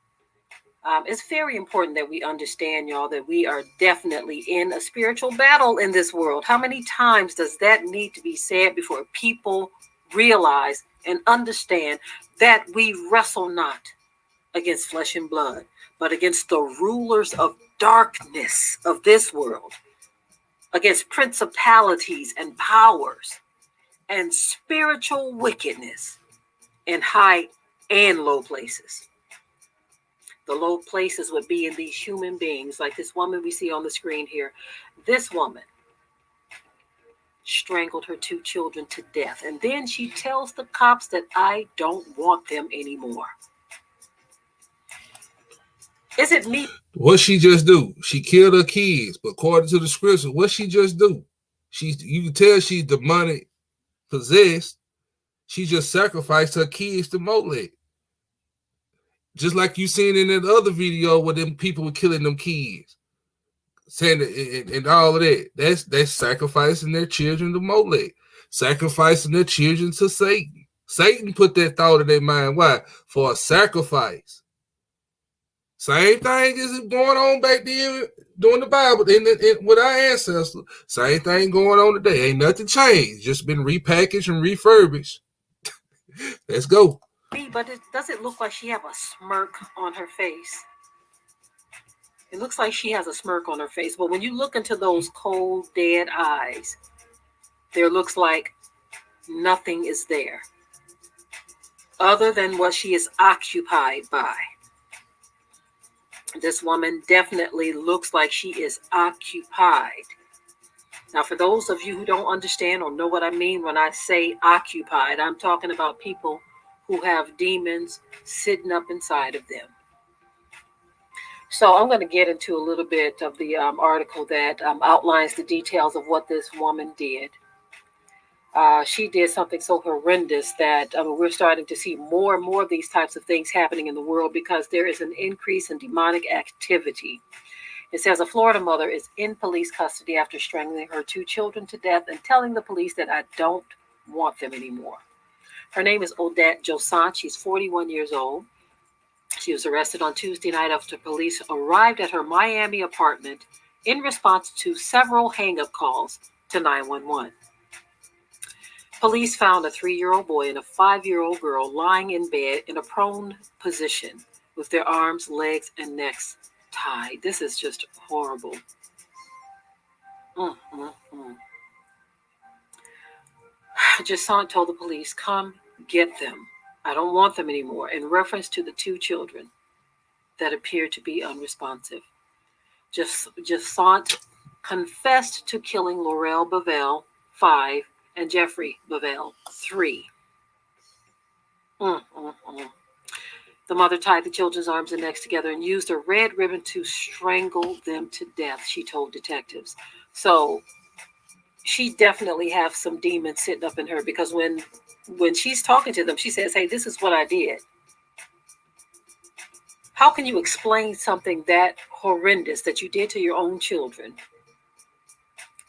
It's very important that we understand, y'all, that we are definitely in a spiritual battle in this world. How many times does that need to be said before people realize and understand that we wrestle not against flesh and blood, but against the rulers of darkness of this world? against principalities and powers and spiritual wickedness in high and low places. The low places would be in these human beings, like this woman we see on the screen here. This woman strangled her 2 children to death. And then she tells the cops that I don't want them anymore. Is it me? What she just do? She killed her kids, but according to the scripture, what she just do? You can tell she's demonic possessed. She just sacrificed her kids to Molech. Just like you seen in that other video where them people were killing them kids. Saying and all of that. That's sacrificing their children to Molech. Sacrificing their children to Satan. Satan put that thought in their mind. Why? For a sacrifice. Same thing is going on back then during the Bible with our ancestors. Same thing going on today. Ain't nothing changed. Just been repackaged and refurbished. Let's go. But does it look like she have a smirk on her face? It looks like she has a smirk on her face. But when you look into those cold, dead eyes, there looks like nothing is there other than what she is occupied by. This woman definitely looks like she is occupied. Now, for those of you who don't understand or know what I mean when I say occupied, I'm talking about people who have demons sitting up inside of them. So I'm going to get into a little bit of the article that outlines the details of what this woman did. She did something so horrendous that we're starting to see more and more of these types of things happening in the world because there is an increase in demonic activity. It says a Florida mother is in police custody after strangling her 2 children to death and telling the police that I don't want them anymore. Her name is Odette Josant. She's 41 years old. She was arrested on Tuesday night after police arrived at her Miami apartment in response to several hang-up calls to 911. Police found a 3-year-old boy and a 5-year-old girl lying in bed in a prone position with their arms, legs, and necks tied. This is just horrible. Josant told the police, "Come get them. I don't want them anymore," in reference to the 2 children that appeared to be unresponsive. Josant confessed to killing Laurel Bevell, 5, and Jeffrey Bevell, 3. The mother tied the children's arms and necks together and used a red ribbon to strangle them to death, she told detectives. So she definitely has some demons sitting up in her because when she's talking to them, she says, "Hey, this is what I did." How can you explain something that horrendous that you did to your own children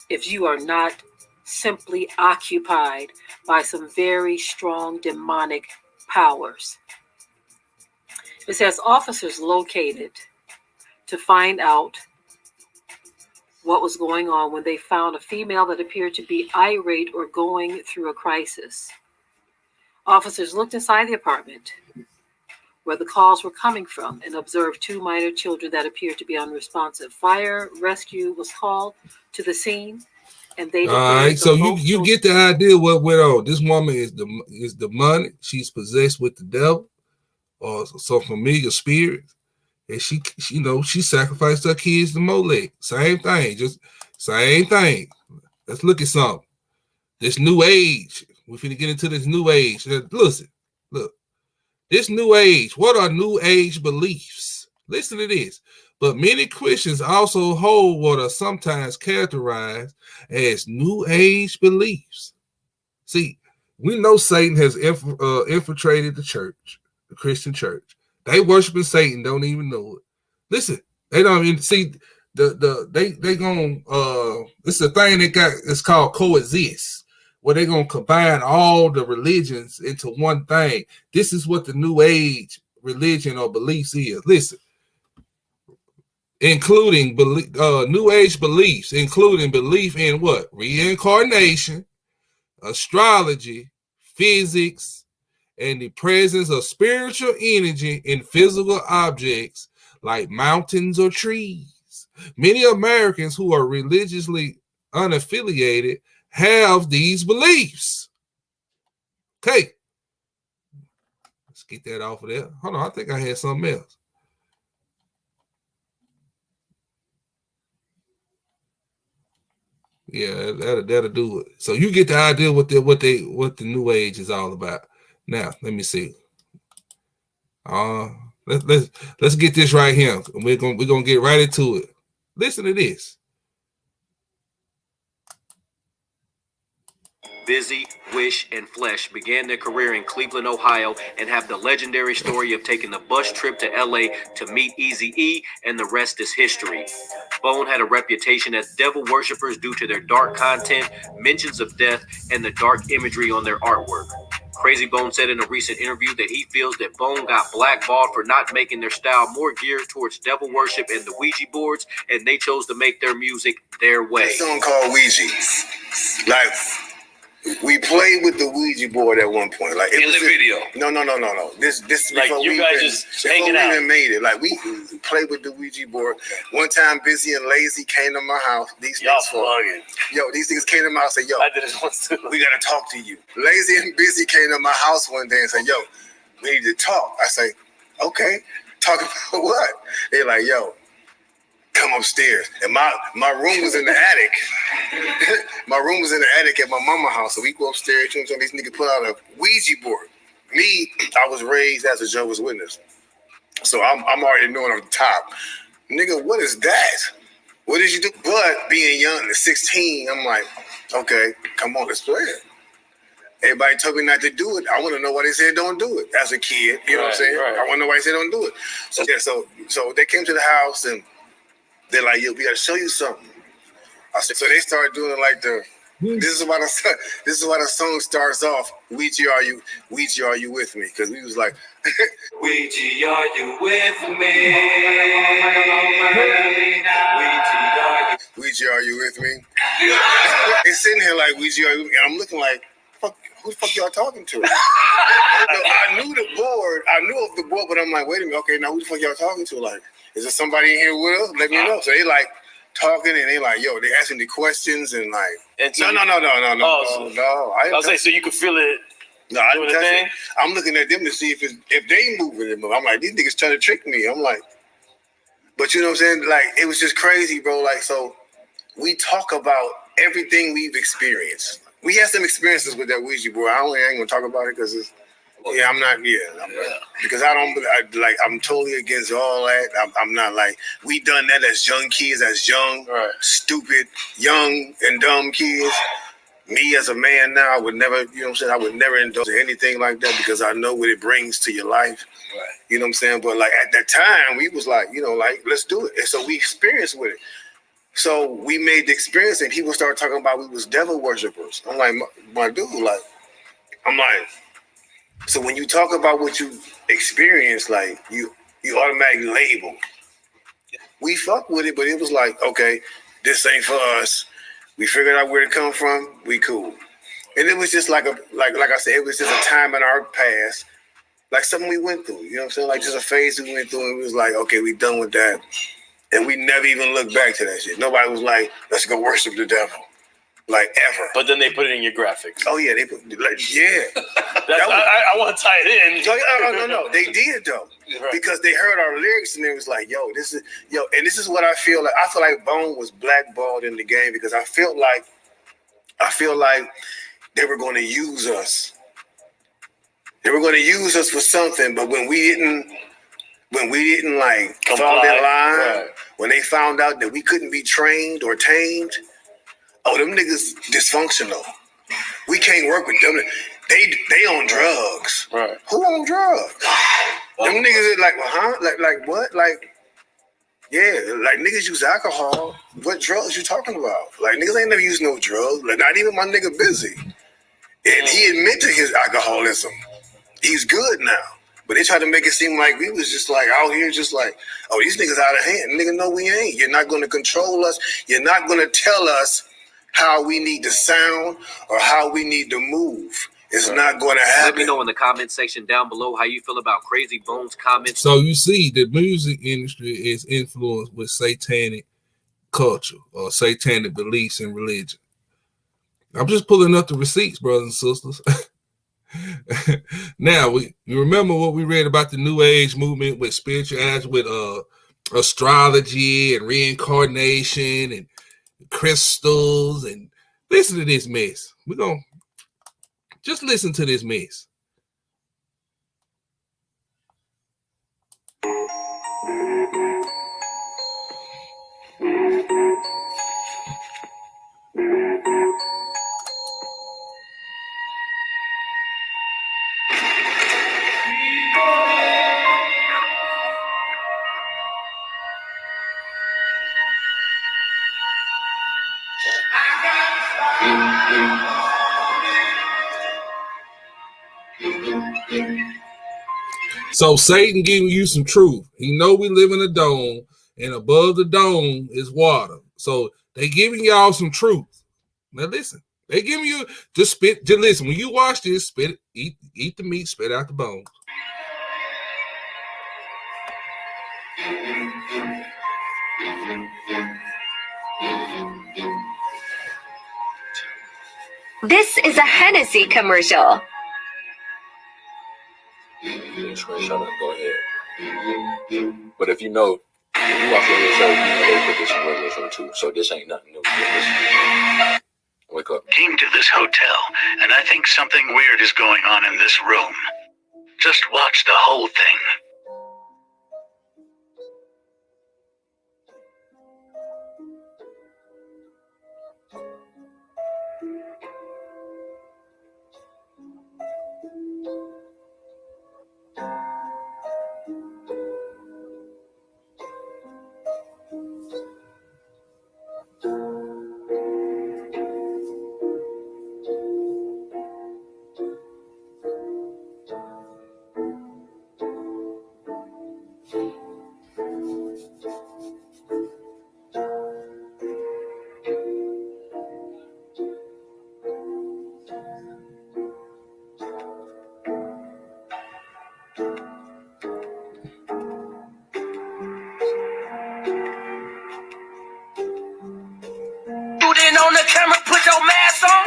if you are not simply occupied by some very strong demonic powers? It says officers located to find out what was going on when they found a female that appeared to be irate or going through a crisis. Officers looked inside the apartment where the calls were coming from and observed 2 minor children that appeared to be unresponsive. Fire rescue was called to the scene, and they. All right, so you get the idea what went on. This woman is demonic. She's possessed with the devil or some familiar spirit, and she sacrificed her kids to Molech. Same thing, just same thing. Let's look at something. This new age. We're finna get into this new age. Listen, look. This new age, what are new age beliefs? Listen to this. But many Christians also hold what are sometimes characterized as new age beliefs. See, we know Satan has infiltrated the church, the Christian church. They worshiping Satan, don't even know it. Listen, they don't even see they gonna it's a thing they got. It's called coexist, where they're going to combine all the religions into one thing. This is what the new age religion or beliefs is. Listen, including new age beliefs, including belief in what? Reincarnation, astrology, physics, and the presence of spiritual energy in physical objects like mountains or trees. Many Americans who are religiously unaffiliated have these beliefs. Okay. Let's get that off of there. Hold on, I think I had something else. Yeah, that'll do it. So you get the idea what the New Age is all about. Now, let me see. Let's get this right here. We're gonna get right into it. Listen to this. Busy, Wish, and Flesh began their career in Cleveland, Ohio, and have the legendary story of taking the bus trip to LA to meet Eazy-E, and the rest is history. Bone had a reputation as devil worshippers due to their dark content, mentions of death, and the dark imagery on their artwork. Crazy Bone said in a recent interview that he feels that Bone got blackballed for not making their style more geared towards devil worship and the Ouija boards, and they chose to make their music their way. This song called Ouija. Like, we played with the Ouija board at one point. Like in the video. No. This like before you guys just hanging out. We even made it. Like we played with the Ouija board. One time, Busy and Lazy came to my house. These niggas came to my house and said, "Yo, I did this once too. We gotta talk to you." Lazy and Busy came to my house one day and said, "Yo, we need to talk." I say, "Okay, talk about what?" They're like, "Yo, come upstairs." And my room was in the attic. My room was in the attic at my mama's house. So we go upstairs, you know, these niggas put out a Ouija board. Me, I was raised as a Jehovah's Witness. So I'm already knowing on the top. Nigga, what is that? What did you do? But being young at 16, I'm like, okay, come on, let's play it. Everybody told me not to do it. I want to know why they said don't do it. As a kid, you know what I'm saying? Right. I want to know why they said don't do it. So yeah, so they came to the house and they're like, yo, we gotta show you something. I said, so they started doing like this is why the song starts off. Ouija, are you with me? Because we was like, Ouija, are you with me? Ouija, are you with me? They're sitting here like, Ouija, are you with me? And I'm looking like, who the fuck y'all talking to? I knew the board. I knew of the board, but I'm like, wait a minute. Okay, now who the fuck y'all talking to? Like, is there somebody in here with us? Let me know. So they like talking and they like, yo, they asking the questions and like, and so no. I was saying, so you could feel it. No, I didn't touch it. I'm looking at them to see if they moving it. I'm like, these niggas trying to trick me. I'm like, but you know what I'm saying? Like, it was just crazy, bro. Like, so we talk about everything we've experienced. We had some experiences with that Ouija board. I ain't gonna talk about it because it's. Yeah, I'm not. Because I'm totally against all that. I'm not like we done that as young kids, as young, stupid, young and dumb kids. Me as a man now, I would never, you know what I'm saying? I would never indulge in anything like that because I know what it brings to your life. Right. You know what I'm saying? But like at that time, we was like, you know, like let's do it. And so we experienced with it. So we made the experience, and people started talking about we was devil worshippers. I'm like, my dude, like, I'm like. So when you talk about what you experience, like you automatically label. We fuck with it, but it was like, okay, this ain't for us. We figured out where it come from. We cool. And it was just like I said, it was just a time in our past, like something we went through. You know what I'm saying? Like just a phase we went through, and we was like, okay, we done with that. And we never even looked back to that shit. Nobody was like, let's go worship the devil. Like ever. But then they put it in your graphics. Oh yeah, they put yeah. I want to tie it in. No, they did though, because they heard our lyrics and they was like, "Yo, this is what I feel like." I feel like Bone was blackballed in the game because I feel like they were going to use us. They were going to use us for something, but when we didn't like fall in line, when they found out that we couldn't be trained or tamed. Oh, them niggas dysfunctional. We can't work with them. They on drugs. Right. Who on drugs? Them niggas are like, Like what? Like, yeah, like niggas use alcohol. What drugs you talking about? Like niggas ain't never used no drugs. Like not even my nigga Busy. And he admitted his alcoholism. He's good now. But they try to make it seem like we was just like out here just like, oh, these niggas out of hand. Nigga, no, we ain't. You're not gonna control us. You're not gonna tell us how we need to sound or how we need to move. It's not going to happen. Let me know in the comment section down below how you feel about Crazy Bones comments. So you see, the music industry is influenced with satanic culture or satanic beliefs in religion. I'm just pulling up the receipts, brothers and sisters. Now, you remember what we read about the New Age movement with spirituality, with astrology and reincarnation and crystals, and listen to this mess. We're going to just listen to this mess. So Satan giving you some truth. He know we live in a dome, and above the dome is water. So they giving y'all some truth. Now listen, they giving you just spit. Just listen. When you watch this, spit it, eat the meat, spit out the bones. This is a Hennessy commercial. Screenshot it, go ahead. But if you watch the show, you know they put this in regular show too. So this ain't nothing new. Wake up. Came to this hotel, and I think something weird is going on in this room. Just watch the whole thing. On the camera, put your mask on.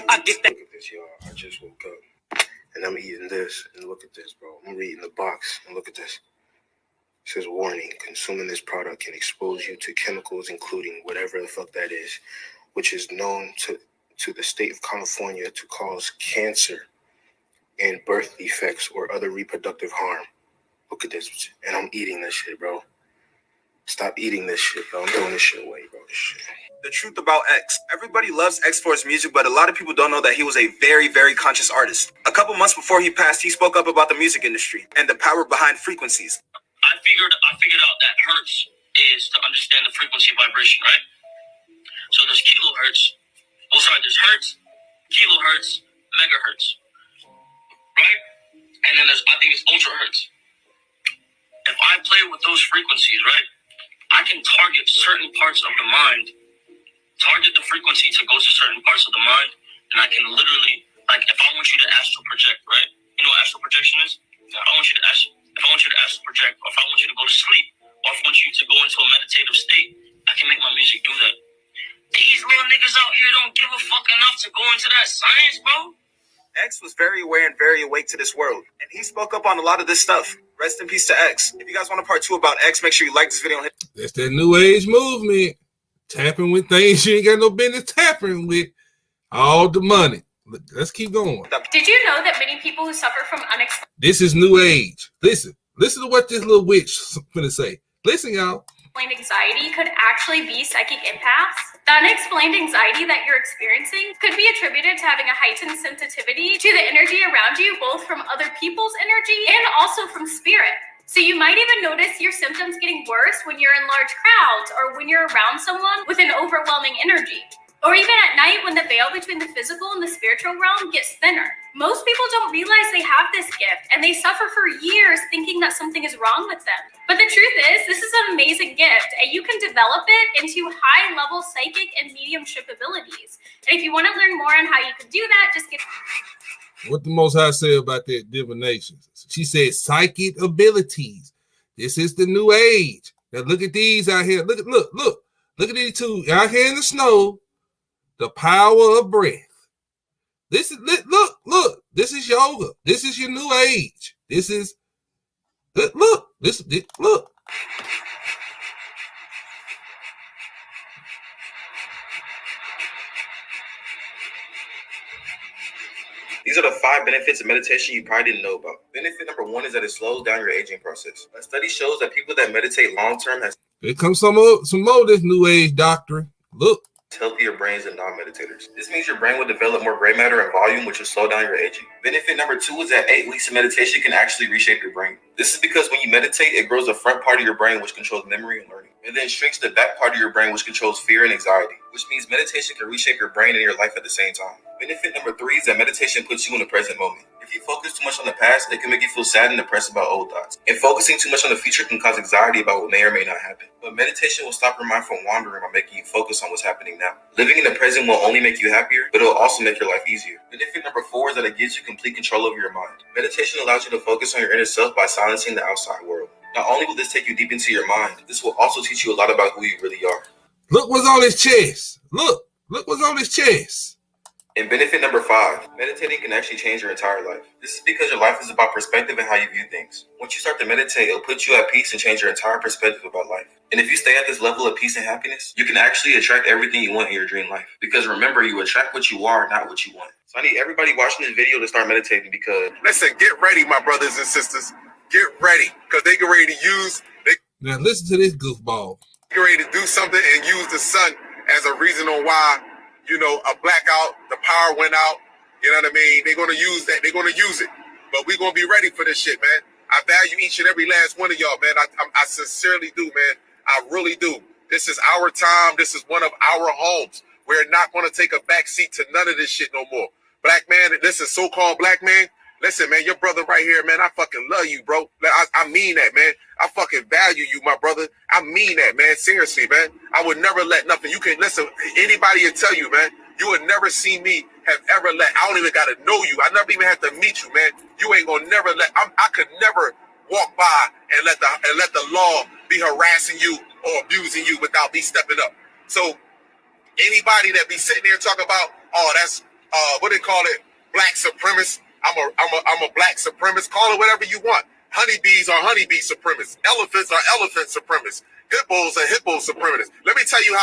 I get that. Look at this, y'all. I just woke up and I'm eating this, and look at this, bro. I'm reading the box and look at this. It says, warning, consuming this product can expose you to chemicals, including whatever the fuck that is, which is known to the state of California to cause cancer and birth defects or other reproductive harm. Look at this, and I'm eating this shit, bro. Stop eating this shit, bro. I'm throwing this shit away, bro. This shit. The truth about X. Everybody loves X for his music, but a lot of people don't know that he was a very, very conscious artist. A couple months before he passed, he spoke up about the music industry and the power behind frequencies. I figured out that hertz is to understand the frequency vibration, right? So there's kilohertz. There's hertz, kilohertz, megahertz, right? And then I think it's ultrahertz. If I play with those frequencies, right, I can target certain parts of the mind, target the frequency to go to certain parts of the mind, and I can literally, like, if I want you to astral project, right? You know what astral projection is? If I want you to astral project, or if I want you to go to sleep, or if I want you to go into a meditative state, I can make my music do that. These little niggas out here don't give a fuck enough to go into that science, bro. X was very aware and very awake to this world, and he spoke up on a lot of this stuff. Rest in peace to X. If you guys want a part 2 about X, make sure you like this video. That's that New Age movement. Tapping with things you ain't got no business tapping with. All the money. Let's keep going. Did you know that many people who suffer from unexplained... This is New Age. Listen to what this little witch is going to say. Listen, y'all. Anxiety could actually be psychic empaths. The unexplained anxiety that you're experiencing could be attributed to having a heightened sensitivity to the energy around you, both from other people's energy and also from spirit. So you might even notice your symptoms getting worse when you're in large crowds or when you're around someone with an overwhelming energy. Or even at night when the veil between the physical and the spiritual realm gets thinner. Most people don't realize they have this gift, and they suffer for years thinking that something is wrong with them. But the truth is, this is an amazing gift, and you can develop it into high-level psychic and mediumship abilities. And if you want to learn more on how you can do that, just get... What the Most High say about that divination? She said psychic abilities. This is the new age. Now look at these out here. Look at these two out here in the snow. The power of breath. This is look. This is yoga. This is your new age. This is look. Look. These are the 5 benefits of meditation you probably didn't know about. Benefit number 1 is that it slows down your aging process. A study shows that people that meditate long-term has Here comes some more of this new age doctrine. Look. healthier brains than non-meditators. This means your brain will develop more gray matter and volume, which will slow down your aging. Benefit number 2 is that 8 weeks of meditation can actually reshape your brain. This is because when you meditate, it grows the front part of your brain, which controls memory and learning, and then shrinks the back part of your brain, which controls fear and anxiety, which means meditation can reshape your brain and your life at the same time. Benefit number 3 is that meditation puts you in the present moment. If you focus too much on the past, it can make you feel sad and depressed about old thoughts. And focusing too much on the future can cause anxiety about what may or may not happen. But meditation will stop your mind from wandering by making you focus on what's happening now. Living in the present will only make you happier, but it will also make your life easier. Benefit number 4 is that it gives you complete control over your mind. Meditation allows you to focus on your inner self by silencing the outside world. Not only will this take you deep into your mind, this will also teach you a lot about who you really are. Look what's on his chest. Look what's on his chest. And benefit number 5, meditating can actually change your entire life. This is because your life is about perspective and how you view things. Once you start to meditate, it'll put you at peace and change your entire perspective about life. And if you stay at this level of peace and happiness, you can actually attract everything you want in your dream life. Because remember, you attract what you are, not what you want. So I need everybody watching this video to start meditating because... Listen, get ready, my brothers and sisters. Get ready, because they get ready to use... Now listen to this goofball. They get ready to do something and use the sun as a reason on why, a blackout, the power went out. You know what I mean? They're going to use that. They're going to use it. But we're going to be ready for this shit, man. I value each and every last one of y'all, man. I sincerely do, man. I really do. This is our time. This is one of our homes. We're not going to take a backseat to none of this shit no more. Black man, listen, so-called black man, listen, man, your brother right here, man, I fucking love you, bro. I mean that, man. I fucking value you, my brother. I mean that, man. Seriously, man. I would never let nothing. You can listen. Anybody will tell you, man. You would never see me have ever let. I don't even got to know you. I never even have to meet you, man. You ain't gonna never let. I could never walk by and let the law be harassing you or abusing you without me stepping up. So anybody that be sitting there talking about, oh, that's what they call it, black supremacist. I'm a black supremacist. Call it whatever you want. Honeybees are honeybee supremacists. Elephants are elephant supremacists. Hippos are hippo supremacists. Let me tell you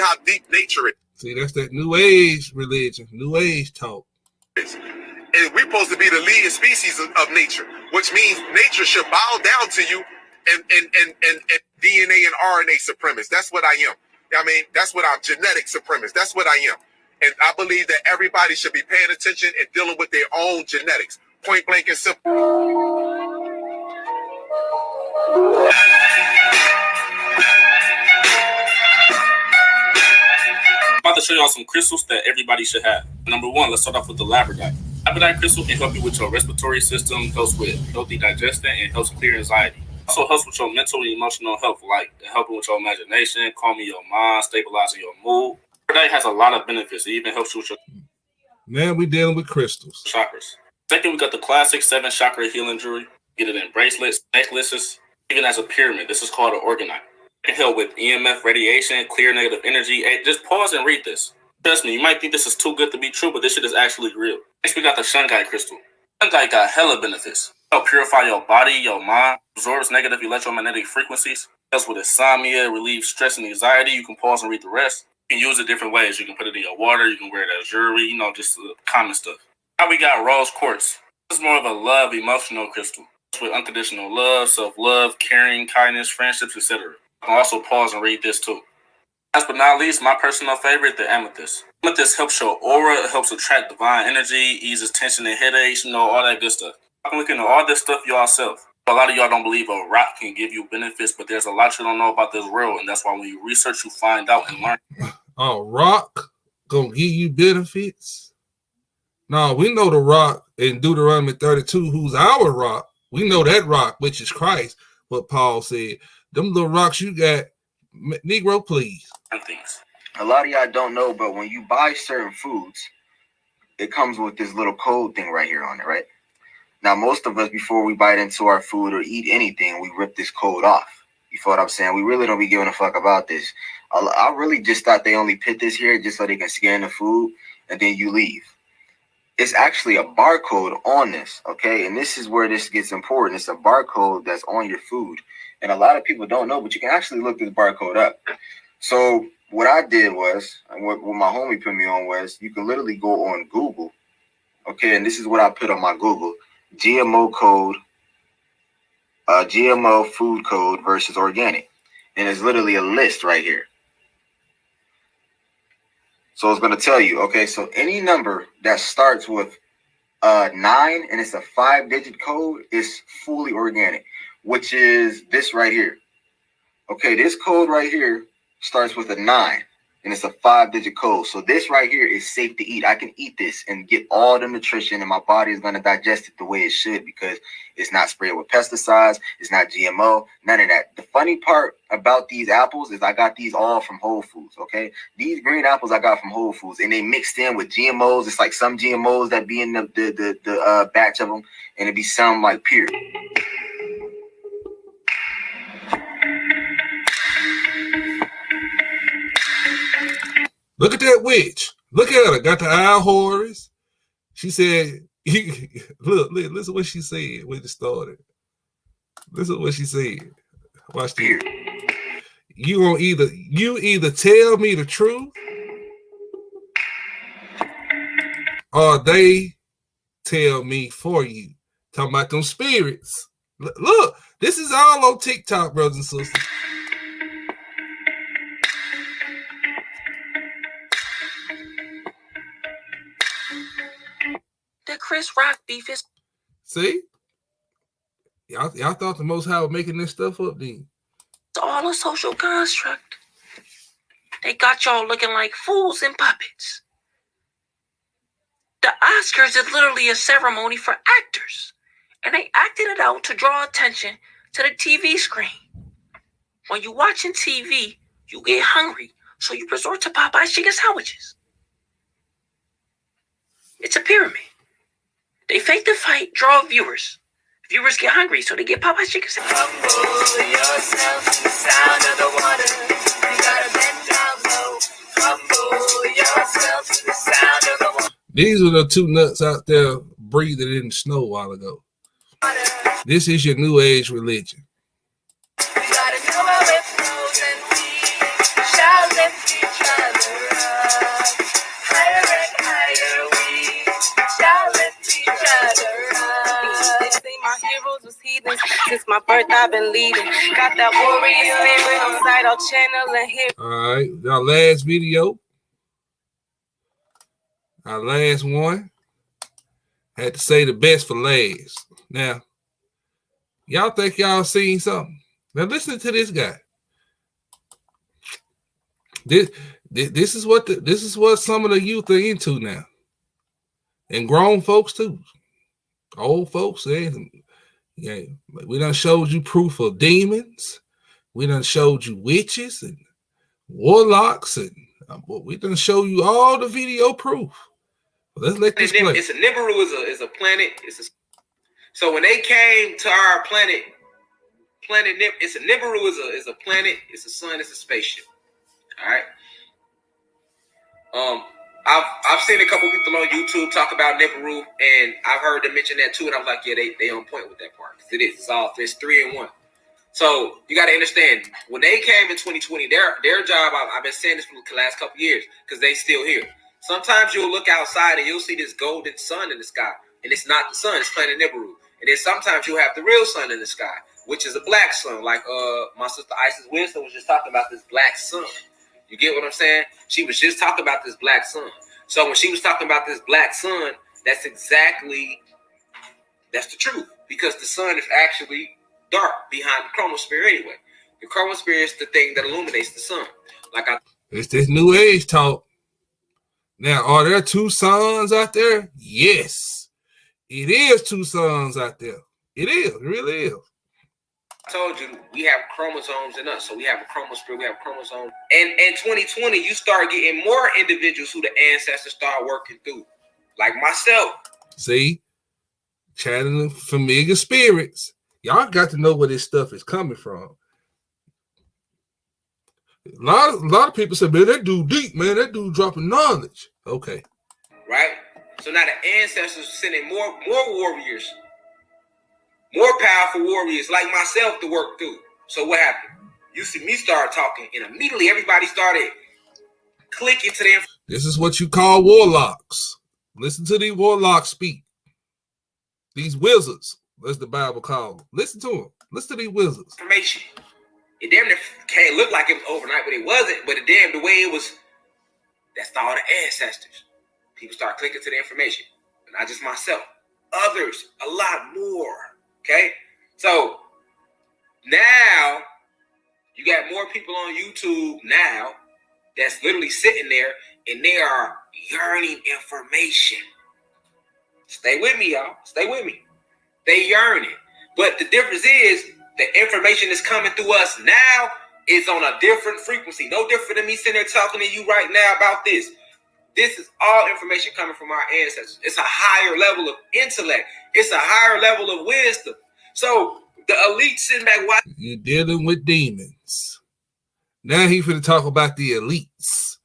how deep nature is. See, that's that new age religion, new age talk. And we're supposed to be the leading species of nature, which means nature should bow down to you and DNA and RNA supremacists. That's what I am. I mean, that's what I'm, genetic supremacists. That's what I am. And I believe that everybody should be paying attention and dealing with their own genetics. Point blank and simple. I'm about to show y'all some crystals that everybody should have. Number 1, let's start off with the labradorite. Labradorite crystal can help you with your respiratory system, helps with healthy digestion, and helps clear anxiety. Also helps with your mental and emotional health, like helping with your imagination, calming your mind, stabilizing your mood. Labradorite has a lot of benefits. It even helps you with your Man, we dealing with crystals. chakras. Second, we got the classic 7 chakra healing jewelry. Get it in bracelets, necklaces, even as a pyramid. This is called an organite. It can help with EMF radiation, clear negative energy. Hey, just pause and read this. Trust me, you might think this is too good to be true, but this shit is actually real. Next, we got the shungite crystal. Shungite got hella benefits. Help purify your body, your mind, absorbs negative electromagnetic frequencies, helps with insomnia, relieves stress and anxiety. You can pause and read the rest. You can use it different ways. You can put it in your water, you can wear it as jewelry, just common stuff. Now we got rose quartz. This is more of a love emotional crystal. It's with unconditional love, self-love, caring, kindness, friendships, etc. I can also pause and read this too. Last but not least, my personal favorite, the amethyst. Amethyst helps your aura, it helps attract divine energy, eases tension and headaches, all that good stuff. I can look into all this stuff yourself. A lot of y'all don't believe a rock can give you benefits, but there's a lot you don't know about this world, and that's why when you research, you find out and learn. Oh, rock gonna give you benefits? No, we know the rock in Deuteronomy 32, who's our rock. We know that rock, which is Christ, what Paul said. Them little rocks you got, Negro, please. A lot of y'all don't know, but when you buy certain foods, it comes with this little code thing right here on it, right? Now, most of us, before we bite into our food or eat anything, we rip this code off. You feel what I'm saying? We really don't be giving a fuck about this. I really just thought they only put this here just so they can scan the food and then you leave. It's actually a barcode on this, okay? And this is where this gets important. It's a barcode that's on your food. And a lot of people don't know, but you can actually look this barcode up. So what I did was, and what my homie put me on was, you can literally go on Google, okay? And this is what I put on my Google: GMO code, GMO food code versus organic. And it's literally a list right here. So it's going to tell you, okay, so any number that starts with 9 and it's a 5-digit code is fully organic, which is this right here. Okay, this code right here starts with a 9 and it's a 5-digit code. So this right here is safe to eat. I can eat this and get all the nutrition, and my body is going to digest it the way it should because it's not sprayed with pesticides. It's not GMO, none of that. The funny part about these apples is I got these all from Whole Foods, okay? These green apples I got from Whole Foods, and they mixed in with GMOs. It's like some GMOs that be in the batch of them, and it be some like pure. Look at that witch. Look at her. Got the eye horrors. She said, look, listen what she said when it started. Listen what she said. Watch this. You either tell me the truth or they tell me for you. Talking about them spirits. Look, this is all on TikTok, brothers and sisters. The Chris Rock beef is. See? Y'all thought the Most High was making this stuff up then. It's all a social construct. They got y'all looking like fools and puppets. The Oscars is literally a ceremony for actors, and they acted it out to draw attention to the TV screen. When you're watching TV, you get hungry, so you resort to Popeye's chicken sandwiches. It's a pyramid. They fake the fight, draw viewers. Viewers get hungry, so they get Popeye's chicken sandwiches. Humble yourself to the sound of the water. You gotta bend down low. Humble yourself to the sound of the water. These are the two nuts out there breathing in the snow a while ago. This is your new age religion. We gotta know how it flows, and we shall lift each other up. Higher and higher, we shall lift each other up. They say my heroes was heathens. Since my birth, I've been leading. Got that warrior spirit on side, I'll channel and hit. All right, our last video. Our last one. Had to say the best for last. Now, y'all think y'all seen something? Now listen to this guy. This is what some of the youth are into now, and grown folks too, old folks. And yeah, we done showed you proof of demons. We done showed you witches and warlocks, and we done show you all the video proof. Let's let this play. It's a Nibiru is a planet. So when they came to our planet Nib, it's a Nibiru is a planet. It's a sun. It's a spaceship. All right. I've seen a couple people on YouTube talk about Nibiru, and I've heard them mention that too. And I was like, yeah, they on point with that part. It is. It's 3 in 1. So you got to understand, when they came in 2020, their job. I've been saying this for the last couple years because they still here. Sometimes you'll look outside and you'll see this golden sun in the sky, and it's not the sun, it's planet Nibiru. And then sometimes you'll have the real sun in the sky, which is a black sun, like my sister Isis Wisdom was just talking about this black sun. You get what I'm saying? She was just talking about this black sun. So when she was talking about this black sun, that's the truth, because the sun is actually dark behind the chromosphere anyway. The chromosphere is the thing that illuminates the sun. It's this new age talk. Now, are there two suns out there? Yes. It is two suns out there. It is. It really is. I told you, we have chromosomes in us. So we have a chromosphere, we have chromosomes. And in 2020, you start getting more individuals who the ancestors start working through. Like myself. See? channeling familiar spirits. Y'all got to know where this stuff is coming from. A lot of people say, man, that dude deep, man. That dude dropping knowledge. Okay. Right? So now the ancestors are sending more warriors, more powerful warriors like myself to work through. So what happened? You see me start talking, and immediately everybody started clicking to them. This is what you call warlocks. Listen to these warlocks speak. These wizards, as the Bible calls them. Listen to them. Listen to these wizards. Information. It damn near can't look like it was overnight, but it wasn't. But the way it was, that's all the ancestors. People start clicking to the information. Not just myself. Others, a lot more. Okay? So now you got more people on YouTube now that's literally sitting there and they are yearning information. Stay with me, y'all. Stay with me. They yearning. But the difference is the information that's coming through us now is on a different frequency. No different than me sitting there talking to you right now about this. This is all information coming from our ancestors. It's a higher level of intellect. It's a higher level of wisdom. So the elite sitting back watching. You're dealing with demons. Now he finna talk about the elites.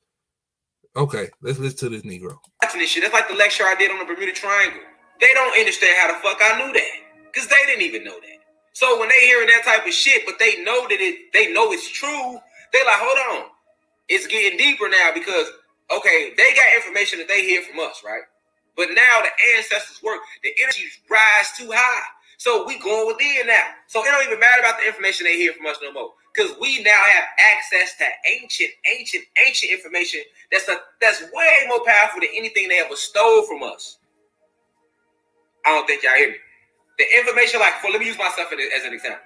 Okay, let's listen to this Negro. Watching this shit. That's like the lecture I did on the Bermuda Triangle. They don't understand how the fuck I knew that. Because they didn't even know that. So when they hearing that type of shit, but they know that they know it's true, they like, hold on. It's getting deeper now because, okay, they got information that they hear from us, right? But now the ancestors work. The energies rise too high. So we going within now. So it don't even matter about the information they hear from us no more. Because we now have access to ancient information that's way more powerful than anything they ever stole from us. I don't think y'all hear me. The information, let me use myself as an example.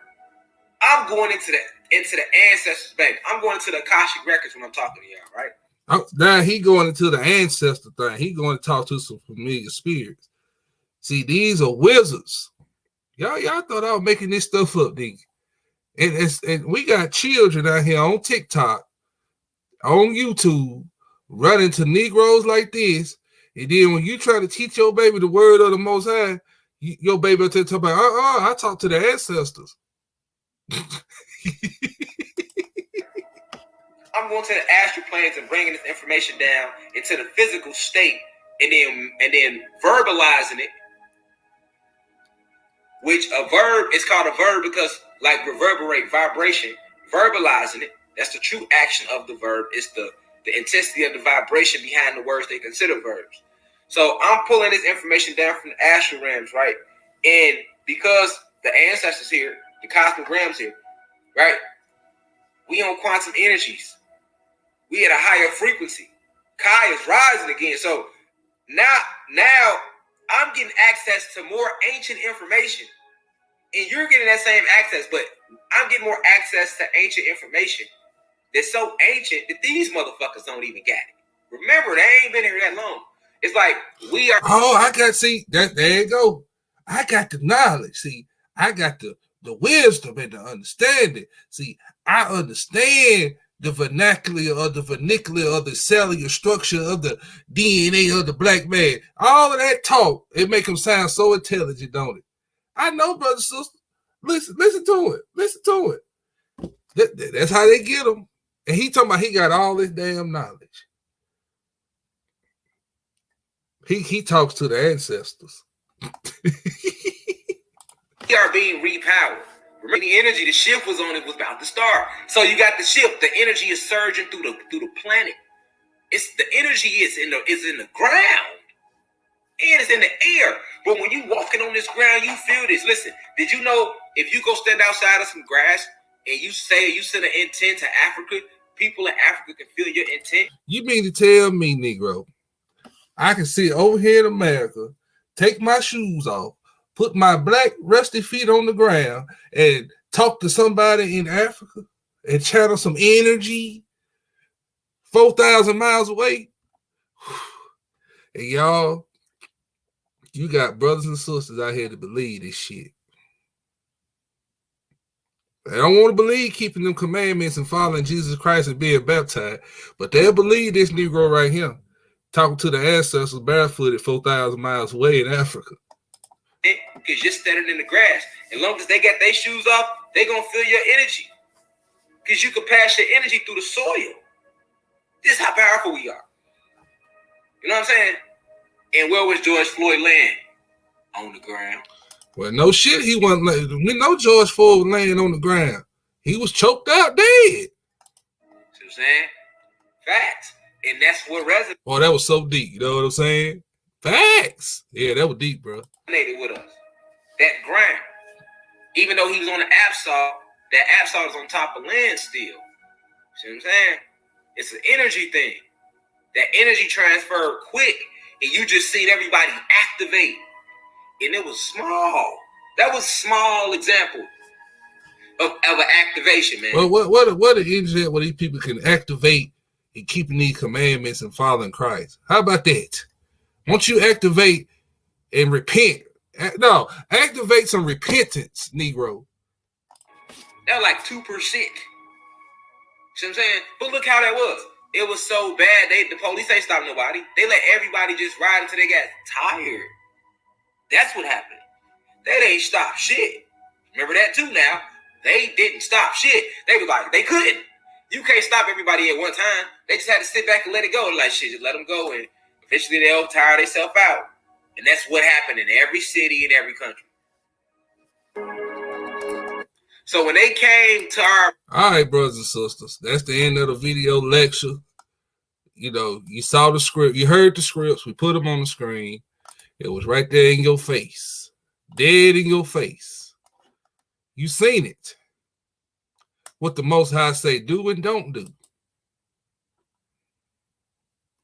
I'm going into the ancestors' bank. I'm going into the Akashic records when I'm talking to y'all, right? Now he going into the ancestor thing. He going to talk to some familiar spirits. See, these are wizards. Y'all thought I was making this stuff up, didn't you? And we got children out here on TikTok, on YouTube, running to Negroes like this. And then when you try to teach your baby the word of the Most High, your baby will talk about, I talk to the ancestors. I'm going to the astral planes and bringing this information down into the physical state, and then verbalizing it. Which a verb is called a verb because, like reverberate, vibration, verbalizing it. That's the true action of the verb. It's the intensity of the vibration behind the words they consider verbs. So I'm pulling this information down from the astral realms, right? And because the ancestors here, the cosmic realms here, right? We on quantum energies. We at a higher frequency. Kai is rising again. So now I'm getting access to more ancient information. And you're getting that same access, but I'm getting more access to ancient information that's so ancient that these motherfuckers don't even get it. Remember, they ain't been here that long. It's like we are. Oh, I got, see, there you go. I got the knowledge. See, I got the wisdom and the understanding. See, I understand the vernacular of the cellular structure of the DNA of the black man. All of that talk, it make them sound so intelligent, don't it? I know, brother, sister. Listen to it. Listen to it. That's how they get them. And he talking about he got all this damn knowledge. He talks to the ancestors. We are being repowered. Remember, the energy, the shift was on, it was about to start. So you got the shift. The energy is surging through the planet. It's the energy is in the ground. And it's in the air. But when you walking on this ground, you feel this. Listen, did you know if you go stand outside of some grass and you say you send an intent to Africa, people in Africa can feel your intent? You mean to tell me, Negro, I can sit over here in America, take my shoes off, put my black rusty feet on the ground, and talk to somebody in Africa and channel some energy 4,000 miles away? And y'all, you got brothers and sisters out here to believe this shit. They don't want to believe keeping them commandments and following Jesus Christ and being baptized, but they'll believe this Negro right here, talking to the ancestors barefooted 4,000 miles away in Africa. because you're steadier than the grass. As long as they got their shoes off, they gonna feel your energy. Because you can pass your energy through the soil. This is how powerful we are. You know what I'm saying? And where was George Floyd laying? On the ground. Well, no shit, he wasn't. We know George Floyd was laying on the ground. He was choked out dead. See what I'm saying? Facts. And that's what resonated. Oh, that was so deep. You know what I'm saying? Facts. Yeah, that was deep, bro. With us. That ground. Even though he was on the Absol, that Absol is on top of land still. See what I'm saying? It's an energy thing. That energy transferred quick, and you just seen everybody activate. And it was small. That was a small example of an activation, man. Well, what an example where these people can activate in keeping these commandments and following Christ. How about that? Once you activate and repent, no, activate some repentance, Negro. That was like 2%. See what I'm saying? But look how that was. It was so bad. The police ain't stopped nobody. They let everybody just ride until they got tired. That's what happened. They ain't stopped shit. Remember that too now. They didn't stop shit. They was like, they couldn't. You can't stop everybody at one time. They just had to sit back and let it go. Like, shit, just let them go. And eventually they'll tire themselves out. And that's what happened in every city in every country. So when they came to our... All right, brothers and sisters, that's the end of the video lecture. You know, you saw the script. You heard the scripts. We put them on the screen. It was right there in your face. Dead in your face. You seen it. What the Most High say, do and don't do.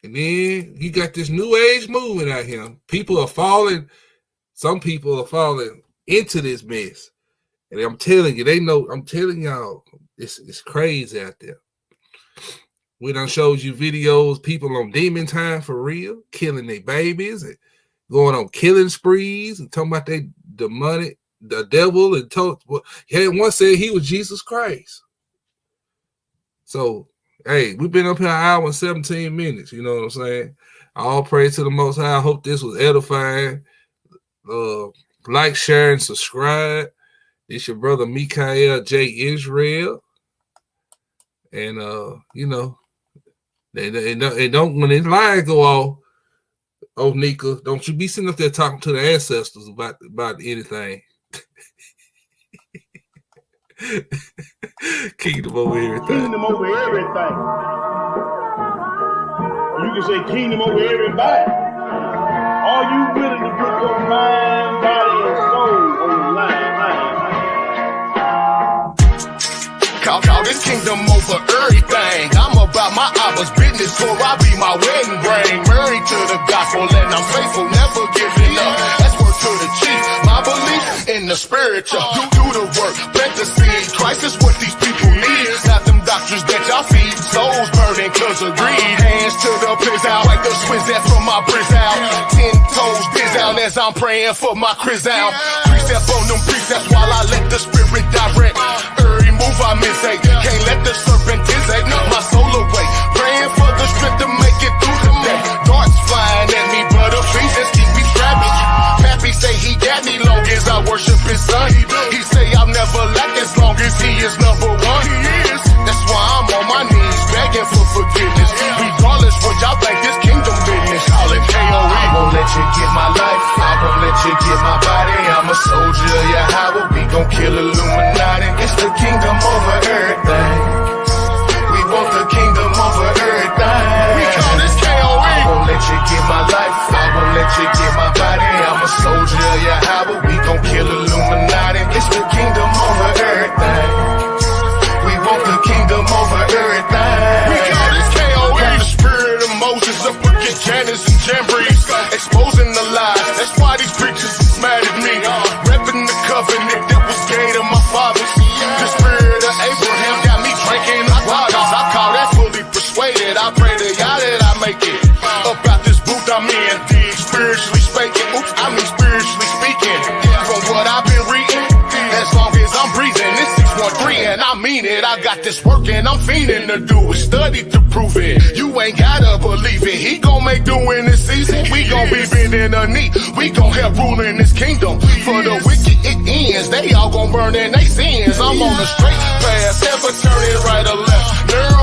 And then you got this new age movement out here. People are falling. Some people are falling into this mess. And I'm telling you, they know, I'm telling y'all, it's crazy out there. We done showed you videos, people on demon time for real, killing their babies and going on killing sprees and talking about they demonic, the devil, and he had one said he was Jesus Christ. So, hey, we've been up here an hour and 17 minutes, you know what I'm saying? All praise to the Most High. I hope this was edifying. Like, share, and subscribe. It's your brother Mikael J. Israel. And, you know, they don't, when this line go off, oh, Nika, don't you be sitting up there talking to the ancestors about anything. Kingdom over everything. Kingdom over everything. Or you can say kingdom over everybody. Are you willing to put your mind, body, and soul on the line? Call this kingdom over everything. I'm about my Abba's business, so I be my wedding ring. Married to the gospel and I'm faithful, never giving up. That's word to the chief. My belief in the spiritual. Do the work, plant the seed. Christ is what these people need. Not them doctors that y'all feed. Souls burning cause of greed. Hands to the piss out, like the swizz that from my brizz out. 10 toes biz out as I'm praying for my Chris out. Precept on them precepts while I let the spirit direct. Every move I miss, can't let the serpent dissect my soul away. Praying for the strength to make it through the day. Darts flying at me, but Ephesians keep me strapping. Pappy say he got me long as I worship his son. He say I'll never lack as long as he is number one. He is. That's why I'm on my knees begging for forgiveness. Regardless what y'all think, this kingdom business. Call it KOE. I won't let you get my life. I won't let you get my body. I'm a soldier of Yahweh. We gon' kill Illuminati. It's the kingdom over everything. meaning to do it. Study to prove it. You ain't gotta believe it. He gon' make do in this season. We gon' be bending the knee. We gon' help rule in this kingdom. For the wicked it ends. They all gon' burn in their sins. I'm on the straight path, never turn it right or left. Nerd